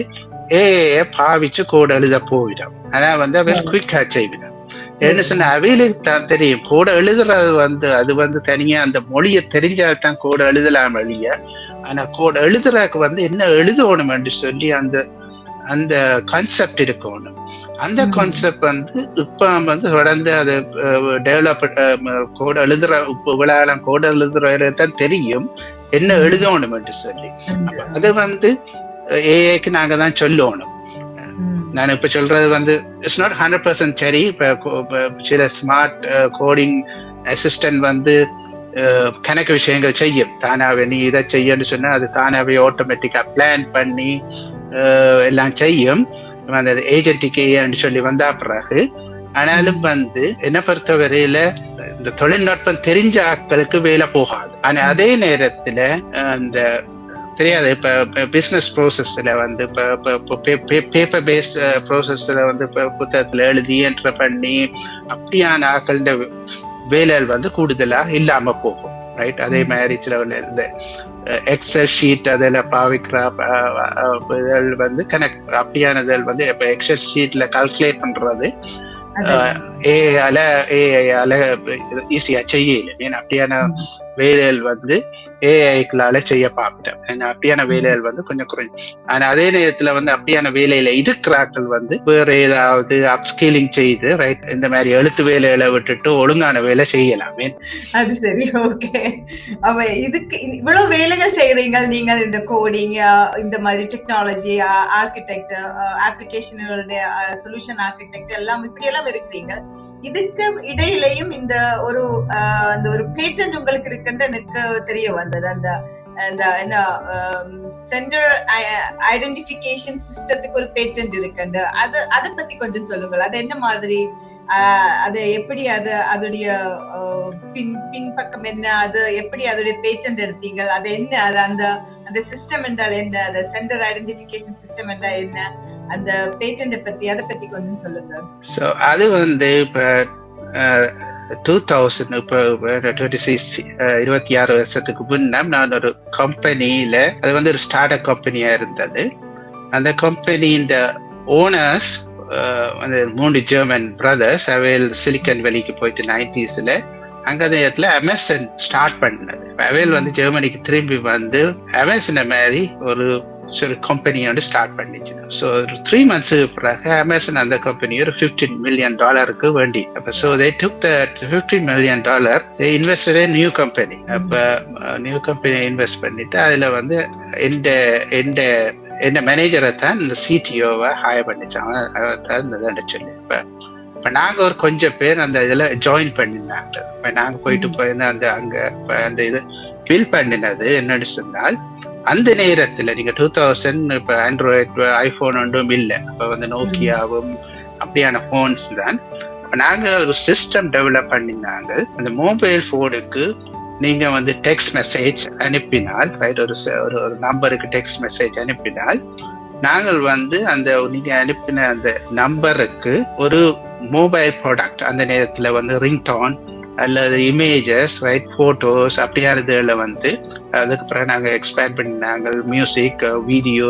ஏஐ பாவிச்சு கோடு எழுத போயிடும். ஆனா வந்து அவர் குயிக்கா செய்விடும். என்ன சொன்ன அவைகளுக்கு தான் தெரியும் கோடை எழுதுறது வந்து அது வந்து தனியா அந்த மொழியை தெரிஞ்சால்தான் கோடை எழுதலாம் வழிய. ஆனா கோடை எழுதுறதுக்கு வந்து என்ன எழுதணும் என்று சொல்லி அந்த கான்செப்ட் இருக்கணும். அந்த கான்செப்ட் வந்து இப்ப வந்து தொடர்ந்து அதை டெவலப் கோடை எழுதுற விளையாடம் கோடை எழுதுறதான் தெரியும் என்ன எழுதணும் என்று சொல்லி. அது வந்து ஏஐக்கு நாங்க தான் சொல்லணும். நான் இப்ப சொல்றது வந்து இட்ஸ் நாட் 100% சரி. இப்ப சில ஸ்மார்ட் கோடிங் அசிஸ்டன்ட் வந்து கணக்கு விஷயங்கள் செய்யும் தானாவே. நீ இதை செய்யன்னு சொன்னா அது தானாவே ஆட்டோமேட்டிக்கா பிளான் பண்ணி எல்லாம் செய்யும். அந்த ஏஜென்டிக்கு சொல்லி வந்தா பிறகு. ஆனாலும் வந்து என்ன பொறுத்தவரையில இந்த தொழில்நுட்பம் தெரிஞ்ச ஆட்களுக்கு வேலை போகாது. ஆனா அதே நேரத்துல இந்த தெரியாது இப்ப பிசினஸ் ப்ரோசஸ்ல வந்து பேப்பர் பேஸ்ட் ப்ரோசஸ்ல வந்து புத்தகத்துல எழுதி என்ட்ரு பண்ணி அப்படியான ஆட்களோட வேலைகள் வந்து கூடுதலா இல்லாம போகும், ரைட்? அதே மாதிரி சில இந்த எக்ஸல் ஷீட் அதெல்லாம் பாவிக்கிற வந்து கனெக்ட் அப்படியானதில் வந்து இப்ப எக்ஸல் ஷீட்ல கால்குலேட் பண்றது ஏஐயால ஈஸியா செய்யல. ஏன்னா அப்படியான வேலைகள் வந்து ஏஐக்களால செய்ய பார்க்கிறேன். அப்படியான வேலைகள் வந்து கொஞ்சம் குறைஞ்சு. ஆனா அதே நேரத்துல வந்து அப்படியான வேலையில இருக்கிறார்கள் வந்து வேற ஏதாவது அப்ஸ்கேலிங் செய்து ரைட் இந்த மாதிரி எழுத்து வேலைகளை விட்டுட்டு ஒழுங்கான வேலை செய்யலாமே. அது சரி, ஓகே. அவ இதுக்கு இவ்வளவு வேலைகள் செய்யறீங்க நீங்கள், இந்த கோடிங், இந்த மாதிரி டெக்னாலஜி ஆர்கிடெக்ட், அப்ளிகேஷன்களுடைய சொல்யூஷன் ஆர்கிடெக்ட் எல்லாம் இப்படி எல்லாம் இருக்கிறீங்க. இதுக்கு இடையிலையும் இந்த ஒரு அந்த ஒரு பேட்டன்ட் உங்களுக்கு இருக்குன்னு எனக்கு தெரிய வந்தது. அந்த என்ன சென்டர் ஐடென்டிபிகேஷன் சிஸ்டத்துக்கு ஒரு பேட்டன்ட் இருக்குண்டு. அதை பத்தி கொஞ்சம் சொல்லுங்கள். அது என்ன மாதிரி, அது எப்படி, அதோடைய பின்பக்கம் என்ன, அது எப்படி அதோடைய பேட்டன்ட் எடுத்தீங்க, அது என்ன, அது அந்த சிஸ்டம் என்றால் என்ன, அந்த சென்டர் ஐடென்டிபிகேஷன் சிஸ்டம் என்றால் என்ன, அந்த பேட்டன்ட் பத்தி அதை பத்தி கொஞ்சம் சொல்லுங்க. சோ அது வந்து இப்ப 2000 இப்ப 26 வருஷத்துக்கு முன்ன நான் ஒரு கம்பெனியில, அது வந்து ஒரு ஸ்டார்ட் அப் கம்பெனியா இருந்தது. அந்த கம்பெனியின் ஓனர்ஸ் வந்து 3 ஜெர்மன் பிரதர்ஸ். அவையில் சிலிக்கன் வேலிக்கு போயிட்டு 90s அங்க நேரத்துல அமேசான் ஸ்டார்ட் பண்ணது. அவையில் வந்து ஜெர்மனிக்கு திரும்பி வந்து அமேசான் மாதிரி ஒரு கம்பெனியோட ஸ்டார்ட் பண்ணிச்சு. ஸோ ஒரு 3 months பிறகு அமேசான் அந்த கம்பெனி ஒரு $15 million வேண்டி. அப்ப so they took that $15 million, they invested in new company. அப்ப நியூ கம்பெனி இன்வெஸ்ட் பண்ணிட்டு அதுல வந்து என்ன மேனேஜரை தான் இந்த சிடிஓவை ஹையர் பண்ணிச்சாங்க சொல்லி. இப்ப நாங்க ஒரு கொஞ்சம் பேர் அந்த இதுல ஜாயின் பண்ணிருந்தாங்க. இப்ப நாங்க போயிட்டு போயிருந்த அந்த இது பில் பண்ணினது என்னன்னு சொன்னால், அந்த நேரத்துல நீங்க 2000 இப்ப ஆண்ட்ராய்ட் ஐபோன் ஒன்றும் இல்லை. அப்ப வந்து நோக்கியாவும் அப்படியான போன்ஸ் தான். நாங்க ஒரு சிஸ்டம் டெவலப் பண்ணிருந்தாங்க. அந்த மொபைல் போனுக்கு நீங்க வந்து டெக்ஸ்ட் மெசேஜ் அனுப்பினால், ஒரு நம்பருக்கு டெக்ஸ்ட் மெசேஜ் அனுப்பினால், நாங்கள் வந்து அந்த நீங்க அனுப்பின அந்த நம்பருக்கு ஒரு மொபைல் ப்ராடக்ட், அந்த நேரத்துல வந்து ரிங்டோன் அல்லது இமேஜஸ், ரைட், போட்டோஸ் அப்படியான இதுல வந்து அதுக்கு பிறகு நாங்க எக்ஸ்பேண்ட் பண்ணினாங்க மியூசிக், வீடியோ,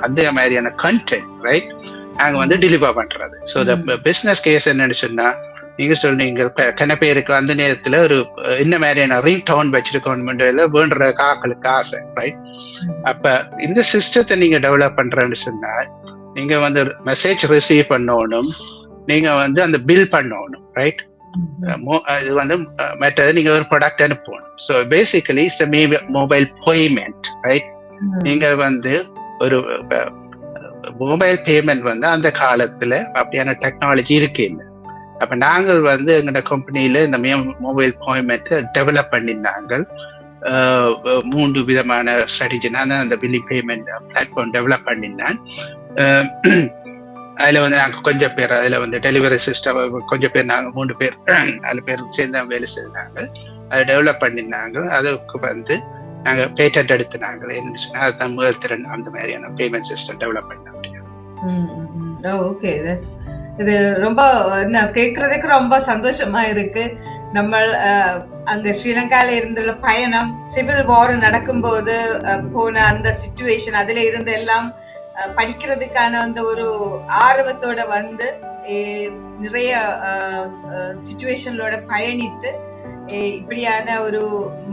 அந்த மாதிரியான கண்டென்ட் ரைட் நாங்க வந்து டெலிவர் பண்றது. ஸோ இந்த பிசினஸ் கேஸ் என்னன்னு சொன்னா, நீங்க சொல்றீங்க கன பேருக்கு அந்த நேரத்துல ஒரு என்ன மாதிரியான ரிங் டவுன் வச்சிருக்கோம் வேண்டுற காக்களுக்கு ஆசை ரைட். அப்ப இந்த சிஸ்டத்தை நீங்க டெவலப் பண்றேன்னு சொன்னா, நீங்க வந்து மெசேஜ் ரிசீவ் பண்ணணும், நீங்க வந்து அந்த பில் பண்ணணும் ரைட். இது வந்து மற்றது நீங்க ஒரு ப்ராடக்ட் அனுப்பணும். So basically it's mobile payment right. நீங்க வந்து ஒரு மொபைல் பேமெண்ட் வந்து அந்த காலத்துல அப்படியான டெக்னாலஜி இருக்கு. அப்ப நாங்கள் வந்து எங்களோட கம்பெனியில இந்த மொபைல் பேமெண்ட் டெவலப் பண்ணியிருந்தாங்க. 3 விதமான ஸ்ட்ராட்டஜி நான் அந்த பில்லிங் பேமெண்ட் பிளாட்ஃபார்ம் டெவலப் பண்ணியிருந்தேன். அதுல வந்து நாங்க கொஞ்சம் பேர் அதுல வந்து டெலிவரி சிஸ்டம் கொஞ்சம் பேர், நாங்க 3 பேர் 4 பேர் சேர்ந்து வேலை செய்தாங்க. அதை டெவலப் பண்ணியிருந்தாங்க. அதுக்கு வந்து நாங்க பேட்டன்ட் எடுத்துனாங்க. என்னன்னு சொன்னா அதுதான் முதல் திறன் அந்த மாதிரியான பேமெண்ட் சிஸ்டம் டெவலப் பண்ணாங்க. ஓகே, இது ரொம்ப கேட்கறதுக்கு ரொம்ப சந்தோஷமா இருக்கு. நம்ம அங்க ஸ்ரீலங்கால இருந்துள்ள பயணம், சிவில் வார் நடக்கும்போது போன அந்த சிச்சுவேஷன், அதுல இருந்து எல்லாம் படிக்கிறதுக்கான அந்த ஒரு ஆர்வத்தோட வந்து நிறைய சிச்சுவேஷனோட பயணித்து இப்படியான ஒரு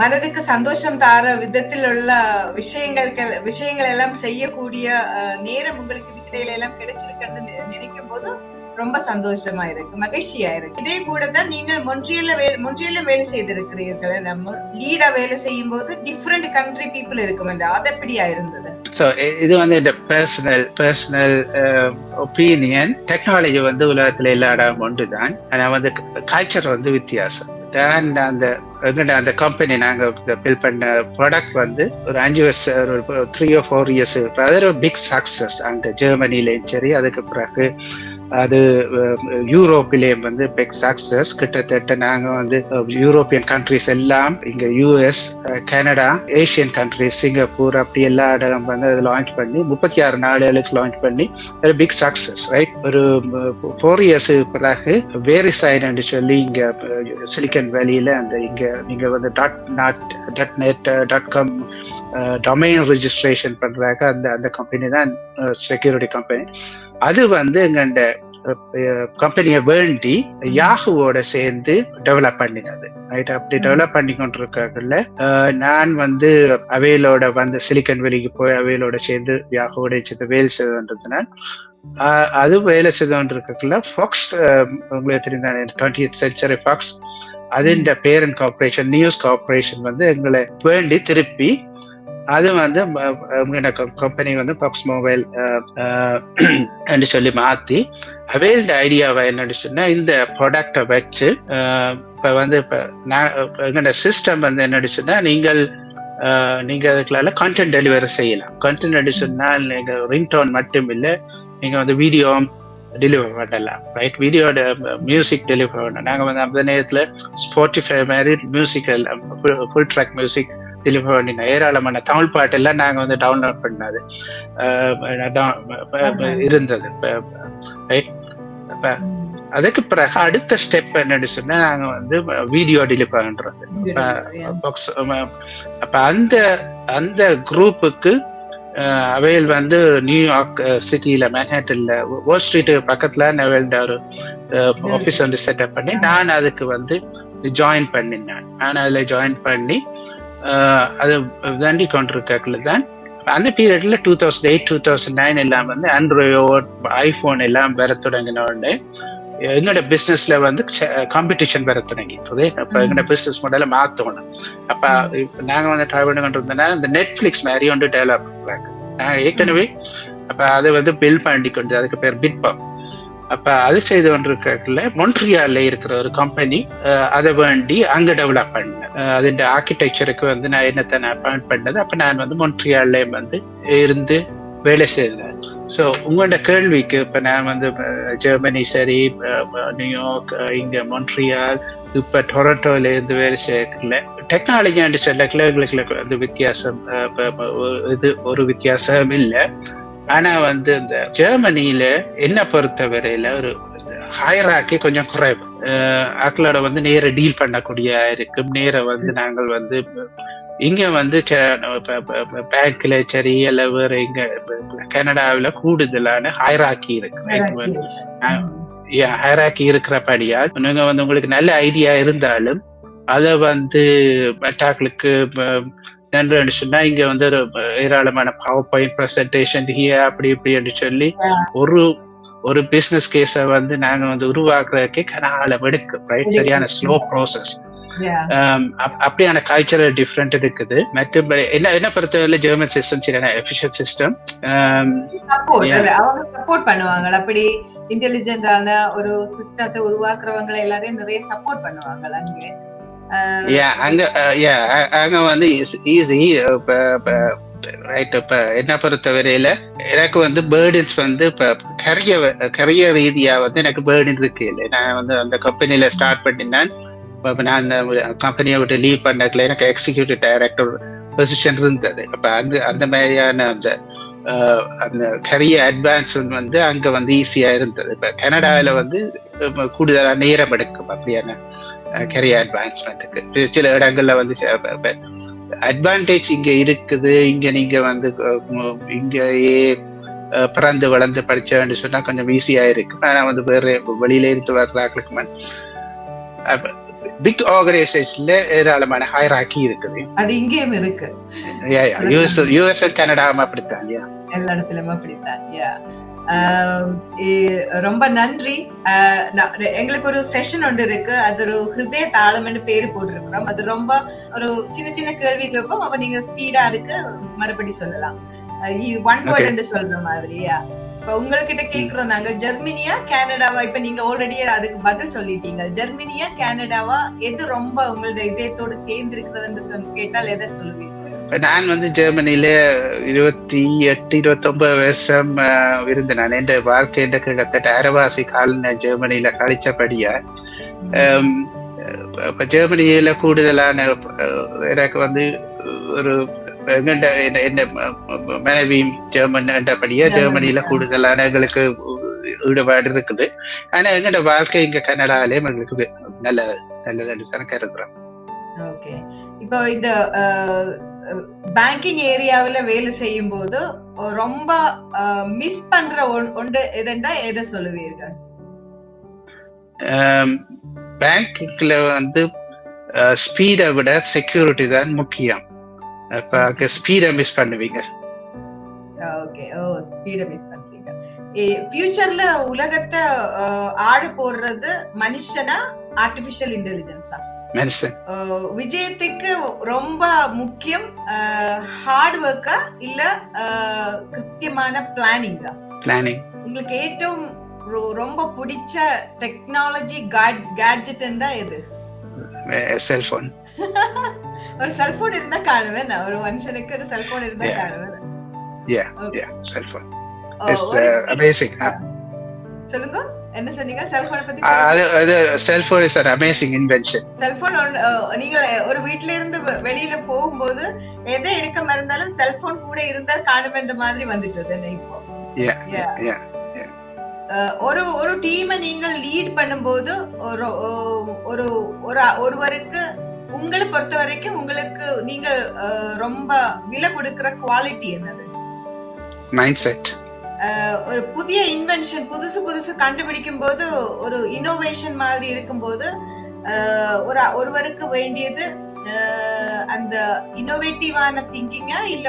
மனதுக்கு சந்தோஷம் தார விதத்தில் உள்ள விஷயங்கள் எல்லாம் செய்யக்கூடிய நேரம் உங்களுக்கு இதுக்கிடையில எல்லாம் கிடைச்சிருக்கிறது நினைக்கும் போது ரொம்ப சந்தோஷமா இருக்கு, மகிழ்ச்சியா இருக்கு. இதே கூட தான் நீங்கள் மொன்றியல்ல வேலை செய்திருக்கிறீர்கள். நம்ம லீடா வேலை செய்யும் போது டிஃப்ரெண்ட் கண்ட்ரி பீப்புள் இருக்கும். அது எப்படியா இருந்தது? ஸோ இது வந்து இந்த பர்சனல் ஒப்பீனியன். டெக்னாலஜி வந்து உலகத்துல எல்லா இடம் ஒன்று தான். ஆனால் வந்து கல்ச்சர் வந்து வித்தியாசம். அந்த கம்பெனி நாங்க பில் பண்ண ப்ராடக்ட் வந்து ஒரு 5 வருஷம், ஒரு 3 or 4 years அது ஒரு பிக் சக்சஸ் அங்க ஜெர்மனிலையும் சரி. அதுக்கு பிறகு அது யூரோப்பிலேயும் வந்து பிக் சக்சஸ். கிட்டத்தட்ட நாங்க வந்து யூரோப்பியன் கண்ட்ரிஸ் எல்லாம், இங்க US, Canada, Asian countries, Singapore அப்படி எல்லா இடம் வந்து அது லான்ச் பண்ணி 36 நாடுகளுக்கு லான்ச் பண்ணி ஒரு பிக் சக்சஸ் ரைட். ஒரு 4 years பிறகு வேரிசைன் சொல்லி இங்க சிலிக்கன் வேலியில அந்த இங்க நீங்க வந்து .net.com டொமைன் ரெஜிஸ்ட்ரேஷன் பண்றாங்க. அந்த கம்பெனி தான் செக்யூரிட்டி கம்பெனி. அது வந்து எங்க கம்பெனியை வேண்டி யாஹுவோட சேர்ந்து டெவலப் பண்ணினது. ரைட், அப்படி டெவலப் பண்ணி கொண்டிருக்கல நான் வந்து அவையிலோட வந்து சிலிக்கன் வெளிக்கு போய் அவையிலோட சேர்ந்து யாஹுவோட சேர்ந்து வேலை செய்ததுன்றதுனால் அது வேலை செய்து கொண்டிருக்கல ஃபாக்ஸ் உங்களுக்கு தெரிந்தானே 20th century ஃபாக்ஸ் அதின் பேரண்ட் கார்பரேஷன் நியூஸ் கார்பரேஷன் வந்து எங்களை வேண்டி திருப்பி அது வந்து கம்பெனி வந்து பாக்ஸ் மொபைல் சொல்லி மாத்தி அவைல்ட ஐடியாவை என்னன்னு சொன்னா இந்த ப்ராடக்டை வச்சு இப்ப வந்து எங்களோட சிஸ்டம் வந்து என்னன்னு சொன்னா நீங்க அதுக்குள்ள கண்டென்ட் டெலிவரி செய்யலாம். கண்டென்ட் சொன்னா நீங்க ரிங்டோன் மட்டும் இல்லை, நீங்க வந்து வீடியோ டெலிவர் பண்ணலாம். ரைட், வீடியோட மியூசிக் டெலிவர் பண்ணலாம். நாங்க வந்து அந்த நேரத்துல ஸ்பாட்டிஃபை மாதிரி musical full track music deliver பண்ணின ஏராளமான தமிழ் பாட்டெல்லாம் நாங்க வந்து டவுன்லோட் பண்ணது இருந்தது. ரைட், அதுக்கு பிறகு அடுத்த ஸ்டெப் என்னன்னு சொன்னா நாங்க வந்து வீடியோ டெலிவர் பண்றது. அப்ப அந்த குரூப்புக்கு அவையில் வந்து நியூயார்க் சிட்டியில மேன்ஹாட்டன்ல வால் ஸ்ட்ரீட் பக்கத்துல அவையில் ஒரு ஆபீஸ் வந்து செட்டப் பண்ணி நான் அதுக்கு வந்து ஜாயின் பண்ணினேன். நான் அதுல ஜாயின் பண்ணி அது தாண்டி கொண்டிருக்கல தான் அந்த பீரியட்ல 2008 2009 எல்லாம் வந்து ஆண்ட்ராய்ட் ஐபோன் எல்லாம் வர தொடங்கின உடனே என்னோட பிசினஸ்ல வந்து காம்படிஷன் வர தொடங்கிட்டு. அப்ப எங்களோட பிசினஸ் மாடலை மாத்தணும். அப்ப நாங்க வந்து ட்ரை பண்ணி கொண்டிருந்தோம்னா இந்த நெட்ஃபிளிக்ஸ் மாதிரி ஒன்று டெவலப் பண்றாங்க. நாங்க ஏற்கனவே அப்ப அதை வந்து பில் பண்ணி கொண்டு அதுக்கு பேர் பிட்பாம். அப்ப அது செய்து கொண்டிருக்கல மொன்ட்ரியால்ல இருக்கிற ஒரு கம்பெனி அதை வேண்டி அங்க டெவலப் பண்ணேன். அதோட ஆர்கிடெக்சருக்கு வந்து நான் என்னத்தை அப்பாயிண்ட் பண்ணது. அப்ப நான் வந்து மொன்ட்ரியால்ல வந்து இருந்து வேலை செய்தேன். ஸோ உங்களோட கேள்விக்கு இப்ப நான் வந்து ஜெர்மனி சரி, நியூயார்க், இங்க மொன்ட்ரியால், இப்ப டொரண்டோல இருந்து வேலை செய்யல டெக்னாலஜி சொல்லக்கல எங்களுக்கு வந்து வித்தியாசம் இது ஒரு வித்தியாசம் இல்லை. ஆனா வந்து இந்த ஜெர்மனியில என்ன பொறுத்த வரையில ஒரு ஹைராக்கி கொஞ்சம் குறைவு. ஆக்களோட வந்து நேர டீல் பண்ணக்கூடிய இருக்கும். நேர வந்து நாங்கள் வந்து இங்க வந்து பேங்க்ல சரி அல்ல வேற இங்க கனடாவில கூடுதலான ஹைராக்கி இருக்கு. ஹைராக்கி இருக்கிறபடியால் நீங்க வந்து உங்களுக்கு நல்ல ஐடியா இருந்தாலும் அதை வந்து மெட்டாக்களுக்கு நன்றி சொன்னா இங்க வந்து ஒரு ஏராளமான பவர் பாயிண்ட் பிரசன்டேஷன் அப்படி இப்படி சொல்லி ஒரு பிசினஸ் கேஸ வந்து நாங்க வந்து உருவாக்குறதுக்கே கனாலம் எடுக்கும். ரைட், சரியான ஸ்லோ ப்ராசஸ். அப்படியான கல்ச்சரல் டிஃபரெண்ட் இருக்குது. மற்றும் என்ன பொறுத்தவரை ஜெர்மன் சிஸ்டம் சரியான எஃபிஷியன்ட் சிஸ்டம். அவங்க சப்போர்ட் பண்ணுவாங்க. அப்படி இன்டெலிஜென்டான ஒரு சிஸ்டத்தை உருவாக்குறவங்களை எல்லாரையும் நிறைய சப்போர்ட் பண்ணுவாங்க அங்கே. அங்க வந்து ஈஸி. ரைட், இப்ப என்ன பொறுத்த வரையில எனக்கு வந்து பேர்டன்ஸ் வந்து இப்ப கரியர் ரீதியா வந்து எனக்கு பேர்டன் இருக்கு. இல்லை, நான் வந்து அந்த கம்பெனில ஸ்டார்ட் பண்ணினேன். நான் அந்த கம்பெனியை விட்டு லீவ் பண்ணக்கல எனக்கு எக்ஸிக்யூட்டிவ் டைரக்டர் பொசிஷன் இருந்தது. அப்ப அந்த மாதிரியான அந்த கரியர் அட்வான்ஸ்மெண்ட் வந்து அங்க வந்து ஈஸியா இருந்தது. இப்ப கனடாவில வந்து கூடுதலா நேரம் எடுக்கும் அப்படியான கரியர் அட்வான்ஸ்மெண்ட்டுக்கு. சில இடங்கள்ல வந்து அட்வான்டேஜ் இங்க இருக்குது. இங்க நீங்க வந்து இங்கேயே பிறந்து வளர்ந்து படிச்சேன்னு சொன்னா கொஞ்சம் ஈஸியா இருக்கு. ஆனா வந்து வேற வெளியில இருந்து வர்றாங்களுக்கு பிக் ஆர்கனைசேஷன்ல ஏராளமான ஹைராக்கி இருக்குது. அது இங்கேயும் இருக்கு. யுஎஸ் கனடாவும் அப்படித்தான். எல்லா இடத்துலயும் அப்படித்தான். ரொம்ப நன்றி. எங்களுக்கு ஒரு செஷன் ஒன்று இருக்கு. அது ஒரு ஹிருதய தாளம்னு பேரு போட்டிருக்கிறோம். அது ரொம்ப ஒரு சின்ன சின்ன கேள்வி கேட்போம். அப்ப நீங்க ஸ்பீடா அதுக்கு மறுபடி சொல்லலாம். ஒன் வேர்ட் சொல்ற மாதிரியா. இப்ப உங்ககிட்ட கேக்குறோம் நாங்க, ஜெர்மனியா கனடாவா? இப்ப நீங்க ஆல்ரெடி அதுக்கு பதில் சொல்லிட்டீங்க. ஜெர்மனியா கனடாவா எது ரொம்ப உங்களோட இதயத்தோடு சேர்ந்து இருக்கிறதுன்னு கேட்டால் எதை சொல்லுவீங்க? நான் வந்து ஜெர்மனியில 28-29 வருஷம் இருந்தேன். நான் என் வாழ்க்கை கிட்டத்தட்ட அரைவாசி காலம் நான் ஜெர்மனியில கழிச்சபடியா இப்ப ஜெர்மனியில கூடுதலான எனக்கு வந்து ஒரு என்ன மனைவியும் ஜெர்மன் என்றபடியா ஜெர்மனியில கூடுதலான எங்களுக்கு ஈடுபாடு இருக்குது. ஆனா எங்களோட வாழ்க்கை இங்க கனடாலே எங்களுக்கு நல்லதுன்னு கருதுறோம். ஓகே, இப்போ இந்த பேங்கிங் ஏரியாவில வேலை செய்யும் போது ரொம்ப மிஸ் பண்ற ஒன்று எதுண்டா எதை சொல்லுவீர்கள்? பேங்க்ல வந்து ஸ்பீடை விட செக்யூரிட்டி தான் முக்கியம். அப்ப ஸ்பீடை மிஸ் பண்ணுவீங்க. ஓகே, ஓ ஸ்பீட மிஸ் பண்றீங்க. ஃபியூச்சர்ல உலகத்தை ஆழ போடுறது மனுஷனா ஆர்டிபிஷியல் இன்டெலிஜென்ஸா? மனுஷன். விஜயத்துக்கு ரொம்ப முக்கியம் ஹார்ட் ஒர்க்கா இல்ல கிருத்தியமான பிளானிங்கா? பிளானிங். உங்களுக்கு ஏற்றவும் ரொம்ப பிடிச்ச டெக்னாலஜி கேட்ஜெட்னா எது? செல்போன். ஒரு செல்போன் இருந்தா காணுவேன். ஒரு மனுஷனுக்கு ஒரு செல்போன் இருந்தா காணுவேன். Cellphone is amazing. சொல்லுங்க, என்ன சொன்னீங்க? செல்போனை பத்தி. அது cellphone is an amazing invention. Cellphone நீங்க ஒரு வீட்ல இருந்து வெளியில போகும்போது எதை எடுக்க மறந்தாலும் செல்போன் கூட இருந்தா காணுமென்ற மாதிரி வந்துட்டது இப்போ. ஒரு டீமை நீங்கள் லீட் பண்ணும்போது ஒருவருக்கு உங்களை பொறுத்த வரைக்கும் உங்களுக்கு நீங்கள் ரொம்ப விலை கொடுக்கிற குவாலிட்டி என்னது? Mind set. ஒரு புதிய இன்வென்ஷன் புதுசு கண்டுபிடிக்கும் போது ஒரு இனோவேஷன் மாதிரி இருக்கும்போது ஒருவருக்கு வேண்டியது அந்த இனோவேட்டிவான திங்கிங்கா இல்ல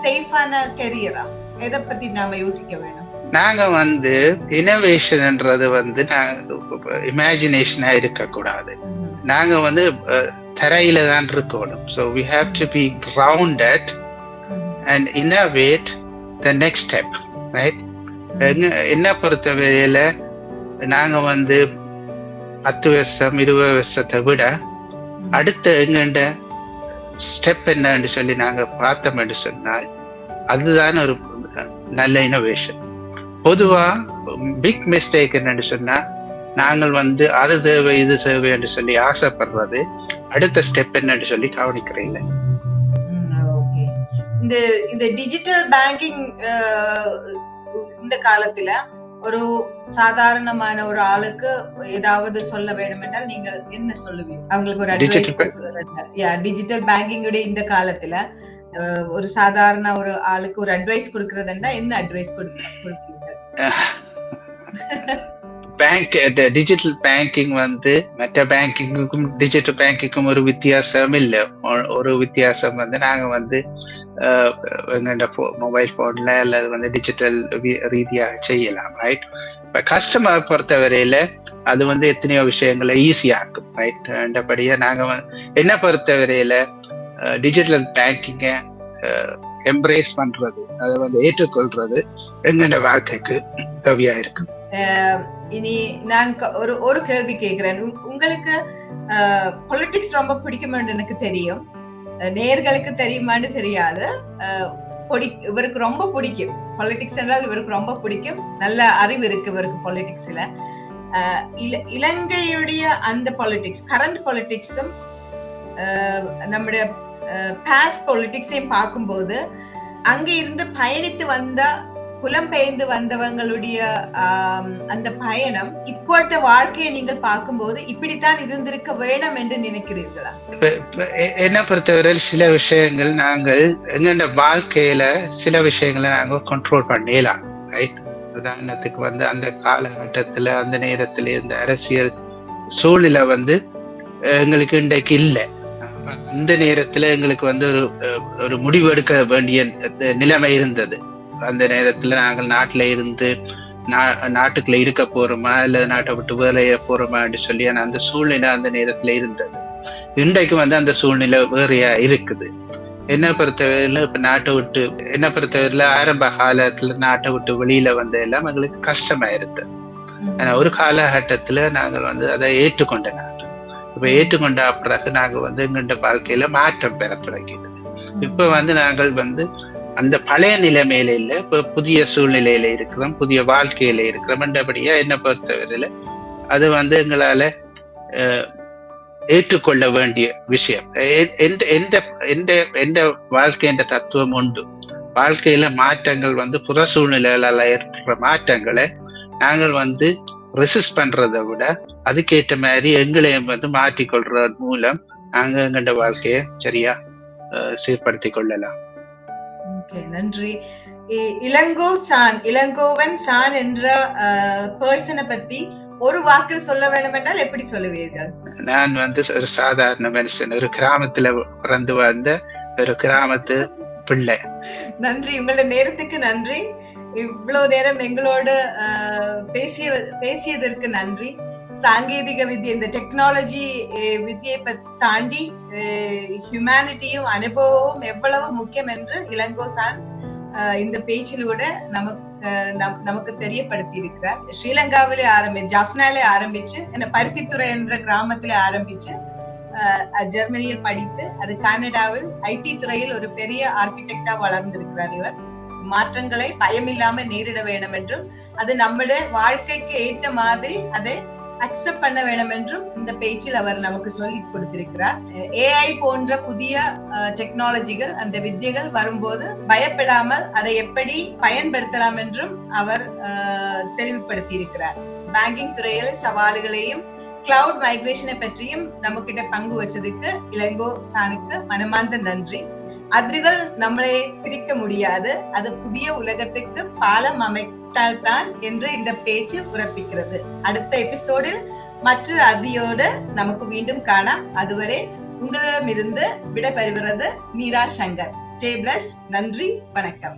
சேஃபான கெரியரா? எதை பத்தி நாம யோசிக்க வேணும்? நாங்க வந்து இனோவேஷன்ன்றது வந்து இமேஜினேஷனா இருக்கக்கூடாது. நாங்க வந்து தரையில தான் இருக்கணும். So we have to be grounded and innovate the next step, right? என்ன பொறுத்தவரையில நாங்க வந்து 10 வருஷம் 20 வருஷத்தை விட அடுத்த எங்கண்ட ஸ்டெப் என்னன்னு சொல்லி நாங்க பார்த்தோம்னு சொன்னால் அதுதான் ஒரு நல்ல இனோவேஷன். பொதுவா பிக் மிஸ்டேக் என்னன்னு சொன்னா நாங்கள் வந்து அது தேவை இது தேவை என்று சொல்லி ஆசைப்படுறது அடுத்த ஸ்டெப் என்னன்னு சொல்லி கவனிக்கிறீங்க. இந்த டிஜிட்டல் பேங்கிங் இந்த காலத்துல ஒரு சாதாரணமான ஒரு ஆளுக்கு ஏதாவது சொல்ல வேண்டும் என்றால் நீங்கள் என்ன சொல்லுவீங்க? அவங்களுக்கு ஒரு டிஜிட்டல் பேங்கிங் இந்த காலத்துல ஒரு சாதாரண ஒரு ஆளுக்கு ஒரு அட்வைஸ் கொடுக்கறதுன்னா என்ன அட்வைஸ் கொடுப்பீங்க? பேங்க் டிஜிட்டல் பேங்கிங் வந்து மற்ற பேங்கிங்கும் டிஜிட்டல் பேங்கிங்கும் ஒரு வித்தியாசம் இல்லை. ஒரு வித்தியாசம் வந்து நாங்க வந்து எங்கள்ட மொபைல் போன்ல அல்லது வந்து டிஜிட்டல் ரீதியாக செய்யலாம், ரைட்? இப்ப கஸ்டமர் பொறுத்தவரையில அது வந்து எத்தனையோ விஷயங்களை ஈஸியாக்கும், ரைட்? அந்தபடியா நாங்க என்ன பொறுத்தவரையில டிஜிட்டல் பேங்கிங்கை எம்ப்ரேஸ் பண்றது, அதை வந்து ஏற்றுக்கொள்றது எங்கள்ட வாழ்க்கைக்கு உதவியா இருக்கு. இனி நான் ஒரு கேள்வி கேட்கிறேன். உங்களுக்கு பொலிட்டிக்ஸ் ரொம்ப பிடிக்கும்னு எனக்கு தெரியும், நேர்களுக்கு தெரியுமான்னு தெரியாது. இவருக்கு ரொம்ப பிடிக்கும் பொலிட்டிக்ஸ் என்றால், இவருக்கு ரொம்ப பிடிக்கும், நல்ல அறிவு இருக்கு இவருக்கு பொலிட்டிக்ஸ்ல. இலங்கையுடைய அந்த பொலிட்டிக்ஸ், கரண்ட் பொலிட்டிக்ஸும் நம்முடைய பாஸ்ட் பொலிட்டிக்ஸையும் பார்க்கும்போது அங்க இருந்து பயணித்து வந்த புலம்பெயர்ந்து வந்தவங்களுடைய அந்த பயணம் இப்போட்ட வாழ்க்கையை நீங்கள் பார்க்கும்போது இப்படித்தான் இருந்திருக்க வேணும் என்று நினைக்கிறீர்களா? என்ன பொறுத்தவரை சில விஷயங்கள் நாங்கள் எங்க வாழ்க்கையில சில விஷயங்களை நாங்க கண்ட்ரோல் பண்ணலாம், ரைட்? உதாரணத்துக்கு வந்து அந்த காலகட்டத்துல அந்த நேரத்துல இந்த அரசியல் சூழ்நிலை வந்து எங்களுக்கு இன்றைக்கு இல்லை. அந்த நேரத்துல எங்களுக்கு வந்து ஒரு முடிவு எடுக்க வேண்டிய நிலைமை இருந்தது. அந்த நேரத்துல நாங்கள் நாட்டுல இருந்து நாட்டுக்குள்ள இருக்க போறோமா இல்ல நாட்டை விட்டு வேலைய போறோமான்னு சொல்லி அந்த சூழ்நிலை அந்த நேரத்துல இருந்தது. இன்றைக்கு வந்து அந்த சூழ்நிலை வேறையா இருக்குது. என்ன பொறுத்தவரையில இப்ப நாட்டை விட்டு என்ன பொறுத்தவரையில ஆரம்ப காலத்துல நாட்டை விட்டு வெளியில வந்த எல்லாம் எங்களுக்கு கஷ்டமா இருந்தது. ஆனா ஒரு காலகட்டத்துல நாங்கள் வந்து அதை ஏற்றுக்கொண்ட நாட்டு. இப்ப ஏற்றுக்கொண்ட பிறகு நாங்க வந்து எங்கள்ட வாழ்க்கையில மாற்றம் பெற தொடங்கிது. இப்ப வந்து நாங்கள் வந்து அந்த பழைய நிலைமையில இல்ல, இப்ப புதிய சூழ்நிலையில இருக்கிறோம், புதிய வாழ்க்கையில இருக்கிறோம். என்றபடியா என்ன பொறுத்தவரையில அது வந்து எங்களால ஏற்றுக்கொள்ள வேண்டிய விஷயம். எந்த வாழ்க்கை என்ற தத்துவம் உண்டு. வாழ்க்கையில மாற்றங்கள் வந்து புற சூழ்நிலைகளால ஏற்படுற மாற்றங்களை நாங்கள் வந்து ரெசிஸ்ட் பண்றதை விட அதுக்கேற்ற மாதிரி எங்களையும் வந்து மாற்றிக்கொள்ற மூலம் நாங்க எங்கள்ட வாழ்க்கைய சரியா சீர்படுத்திக் கொள்ளலாம். நன்றி. இளங்கோவன் சான் என்ற பர்சனை பத்தி ஒரு வாக்கில் சொல்ல வேண்டும் என்றால் எப்படி சொல்லுவீர்கள்? நான் ஒரு சாதாரண மனுஷன், ஒரு கிராமத்துல பிறந்து வந்த ஒரு கிராமத்து பிள்ளை. நன்றி, உங்களோட நேரத்துக்கு நன்றி. இவ்வளவு நேரம் எங்களோட பேசியதற்கு நன்றி. சாங்கேதிக வித்யை, இந்த டெக்னாலஜி வித்தியை தாண்டி ஹியூமனிட்டியும் அனுபவமும் எவ்வளவு முக்கியம் என்று இளங்கோசான் இந்த பேச்சிலூட நமக்கு தெரியப்படுத்தி இருக்கிறார். ஸ்ரீலங்காவிலே ஜாஃப்னாலே ஆரம்பிச்சு, பருத்தித்துறை என்ற கிராமத்திலே ஆரம்பிச்சு ஜெர்மனியில் படித்து அது கனடாவில் ஐடி துறையில் ஒரு பெரிய ஆர்கிடெக்டா வளர்ந்திருக்கிறார். இவர் மாற்றங்களை பயமில்லாம நேரிட வேண்டும் என்றும் அது நம்முடைய வாழ்க்கைக்கு ஏற்ற மாதிரி அதை அக்செப்ட் பண்ண வேண்டும் என்றும் இந்த பேச்சில் அவர் நமக்கு சொல்லி கொடுத்திருக்கிறார். ஏஐ போன்ற புதிய டெக்னாலஜிகள், அந்த வித்தியைகள் வரும்போது பயப்படாமல் அதை எப்படி பயன்படுத்தலாம் என்றும் அவர் தெளிவுபடுத்தி இருக்கிறார். பேங்கிங் துறையில் சவால்களையும் கிளவுட் மைக்ரேஷனை பற்றியும் நமக்கிட்ட பங்கு வச்சதுக்கு இளங்கோசானுக்கு மனமார்ந்த நன்றி. அதிர்கள் நம்மளை பிரிக்க முடியாது, அது புதிய உலகத்துக்கு பாலம் அமைத்தால்தான் என்று இந்த பேச்சு உறப்பிக்கிறது. அடுத்த எபிசோடில் மற்ற அதியோடு நமக்கு மீண்டும் காணாம். அதுவரை உங்களிடமிருந்து விடைபெறுகிறது மீரா சங்கர். Stay blessed. நன்றி, வணக்கம்.